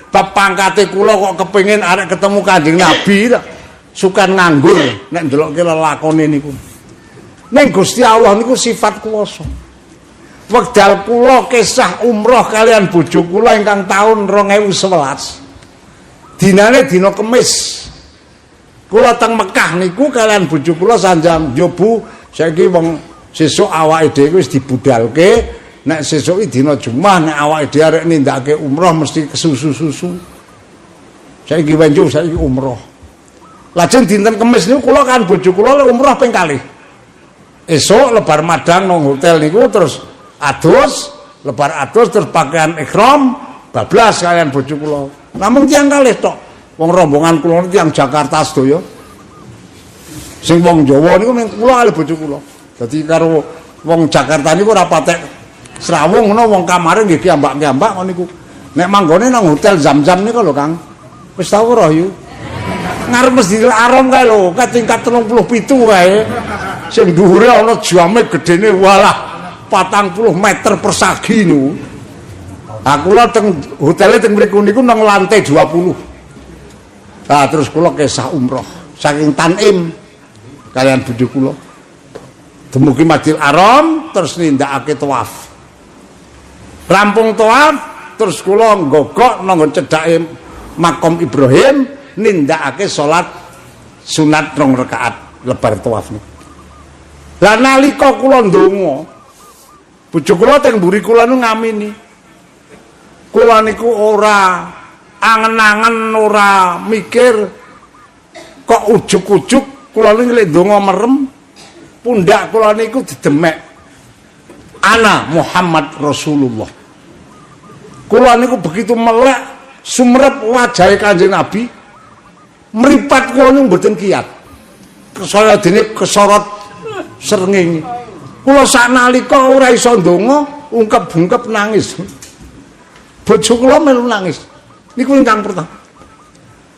bab pangkate kula kok kepengin arek ketemu Kanjeng Nabi sukan nganggur nek ndelokke lelakone niku. Ning Gusti Allah niku sifat kuwasa. Wekdal kula kisah umroh kalian bojo kula ingkang taun 2011. Dinane dina Kemis. Kula teng Mekah niku kalian bojo kula sanjang yo Bu, saiki wong sesuk awake dhewe wis dibudalke, nek sesuk iki dina Jumat nek awake dhewe arek nindakake umroh mesti kesusu-susu. Saiki wenjo saiki umroh. Lajeng dinten Kemis niku kula kan bojo kula umroh ping kalih. Esuk lebar madang nang hotel niku terus adus, lebar adus terus pakaian ihram bablas kalian bojo kula. Namung tiyang kalih tok. Wong rombongan kula niku tiyang Jakarta sedaya. Sing wong Jawa niku mung kula kalih bojo kula. Dadi karo wong Jakarta niku ora patek srawung ngono wong kamare nggih kiambak-kiambak ngono niku. Nek manggone nang hotel Zam-Zam niku lho Kang. Wis tau ora yu? Ngarep Masjidil Haram kae lho, tingkat 37 kae. Sing dhuwure ana jame gedene walah 40 meter persegi niku. Aku kula teng hotele teng mriku niku nang lantai 20. Nah, terus kula kesah umroh saking Tanim kalian bodho kula. Dumugi Masjidil Haram terus nindakake tawaf. Rampung tawaf terus kula nggogok nang cedhake Makom Ibrahim nindakake salat sunat 2 rakaat lebar tawaf niku. Lah nalika kula ndonga bojo kula teng mburi kula nu ngamini. Kula niku ora angen-angen ora mikir kok ujug-ujug kula niku lek ndonga merem pundak kula niku didemek ana Muhammad Rasulullah. Kula niku begitu melek sumrep wajahe Kanjeng Nabi mripat kula niku mboten kiyat. Saya dene kesorot srengenge. Kula saknalika ora iso ndonga ungkep-ungkep nangis. Bojo kula melu nangis. Niku ingkang pertama.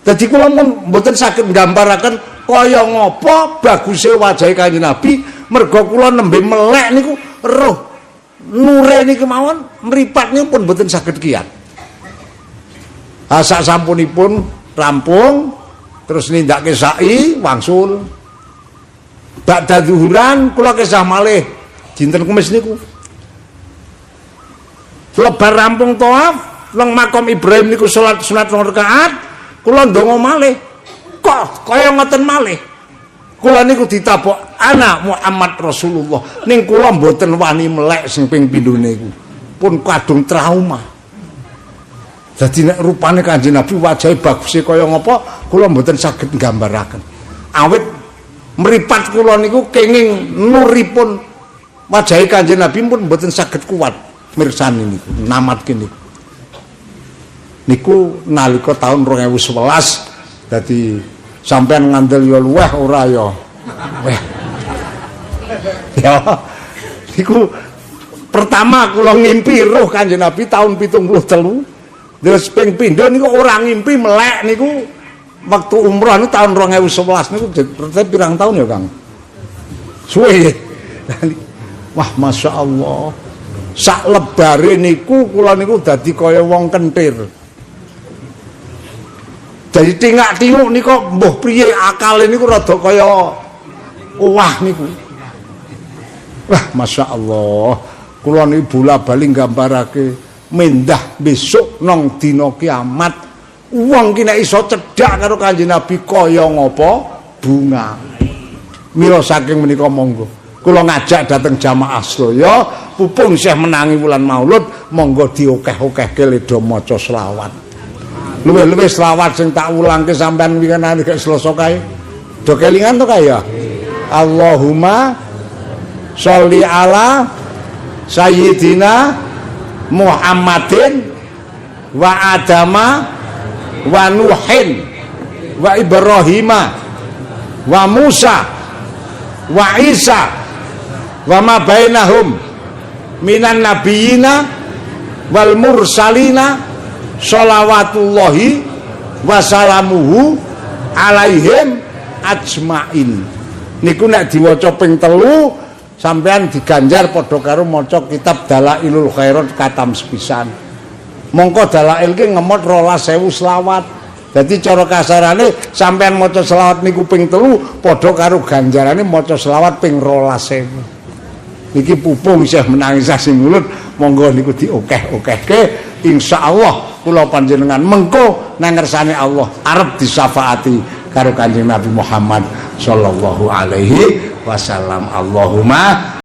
Dadi kula mboten saged nggambaraken kaya ngapa baguse wajahe Kanjeng Nabi merga kula nembe melek niku roh nure niki mawon mripat niku pun mboten saged kiyat. Sak sampunipun rampung terus nindakake sa'i wangsul. Ba'da zuhuran kula kesah malih dinten Kamis niku. Lebar rampung tawaf nang Makom Ibrahim niku salat sunat 2 rakaat kula ndonga malih. Kok kaya ngoten malih. Kula niku ditabok ana Muhammad Rasulullah ning kula mboten wani melek sing ping pindho niku. Pun kadung trauma. Dadi nek rupane Kanjeng Nabi wajahe baguse kaya ngapa kula mboten saged nggambaraken. Awit mripat kula niku kenging nuripun wajahe Kanjeng Nabi pun mboten saged kuat mirsani niku namatke niku. Niku nalika tahun 2011 dadi sampean ngandel ya luweh ora ya. Weh. Ya. Niku pertama kula ngimpi roh Kanjeng Nabi tahun 73. Terus ping pindho niku ora ngimpi melek niku waktu umroh niku tahun 2011 niku berarti pirang tahun ya, Kang? Suwe. Wah, Masya Allah. Sak lebare niku kula niku dadi kaya wong kentir. Jadi tingak-tinguk niku mbuh priye akale niku rada kaya wah niku. Wah, Masya Allah. Kula niku bola-bali nggambarake mendah besok nang dina kiamat wong ki nek iso cedhak karo Kanjeng Nabi kaya ngapa bunga. Mila saking menika monggo kula ngajak dateng jamaah sedaya pupung Syekh menangi wulan Maulud monggo diokeh-okehke leda maca selawat. Luwih-luwih selawat sing tak ulangke sampean winginane gek Selasa kae. Do kelingan to kae ya. Allahumma sholli ala sayyidina Muhammadin wa Adama wa Nuhin wa Ibrahima wa Musa wa Isa wa ma bainahum minan nabiyina wal mursalina sholawatullahi wa salamuhu alaihim ajmain. Niku nek diwaca ping 3 sampean diganjar padha karo maca kitab Dalailul Khairat katam sepisan. Mongko dalail ki ngemot 12.000 selawat. Dadi cara kasarane sampean maca selawat niku ping 3 padha karo ganjarane maca selawat ping 12.000. Niki pupung Syekh menangi sasi mulut monggo niku diokeh-okehke insyaallah kula panjenengan mengko nang ngersane Allah arep disyafaati karo Kanjeng Nabi Muhammad sallallahu alaihi wasallam. Allahumma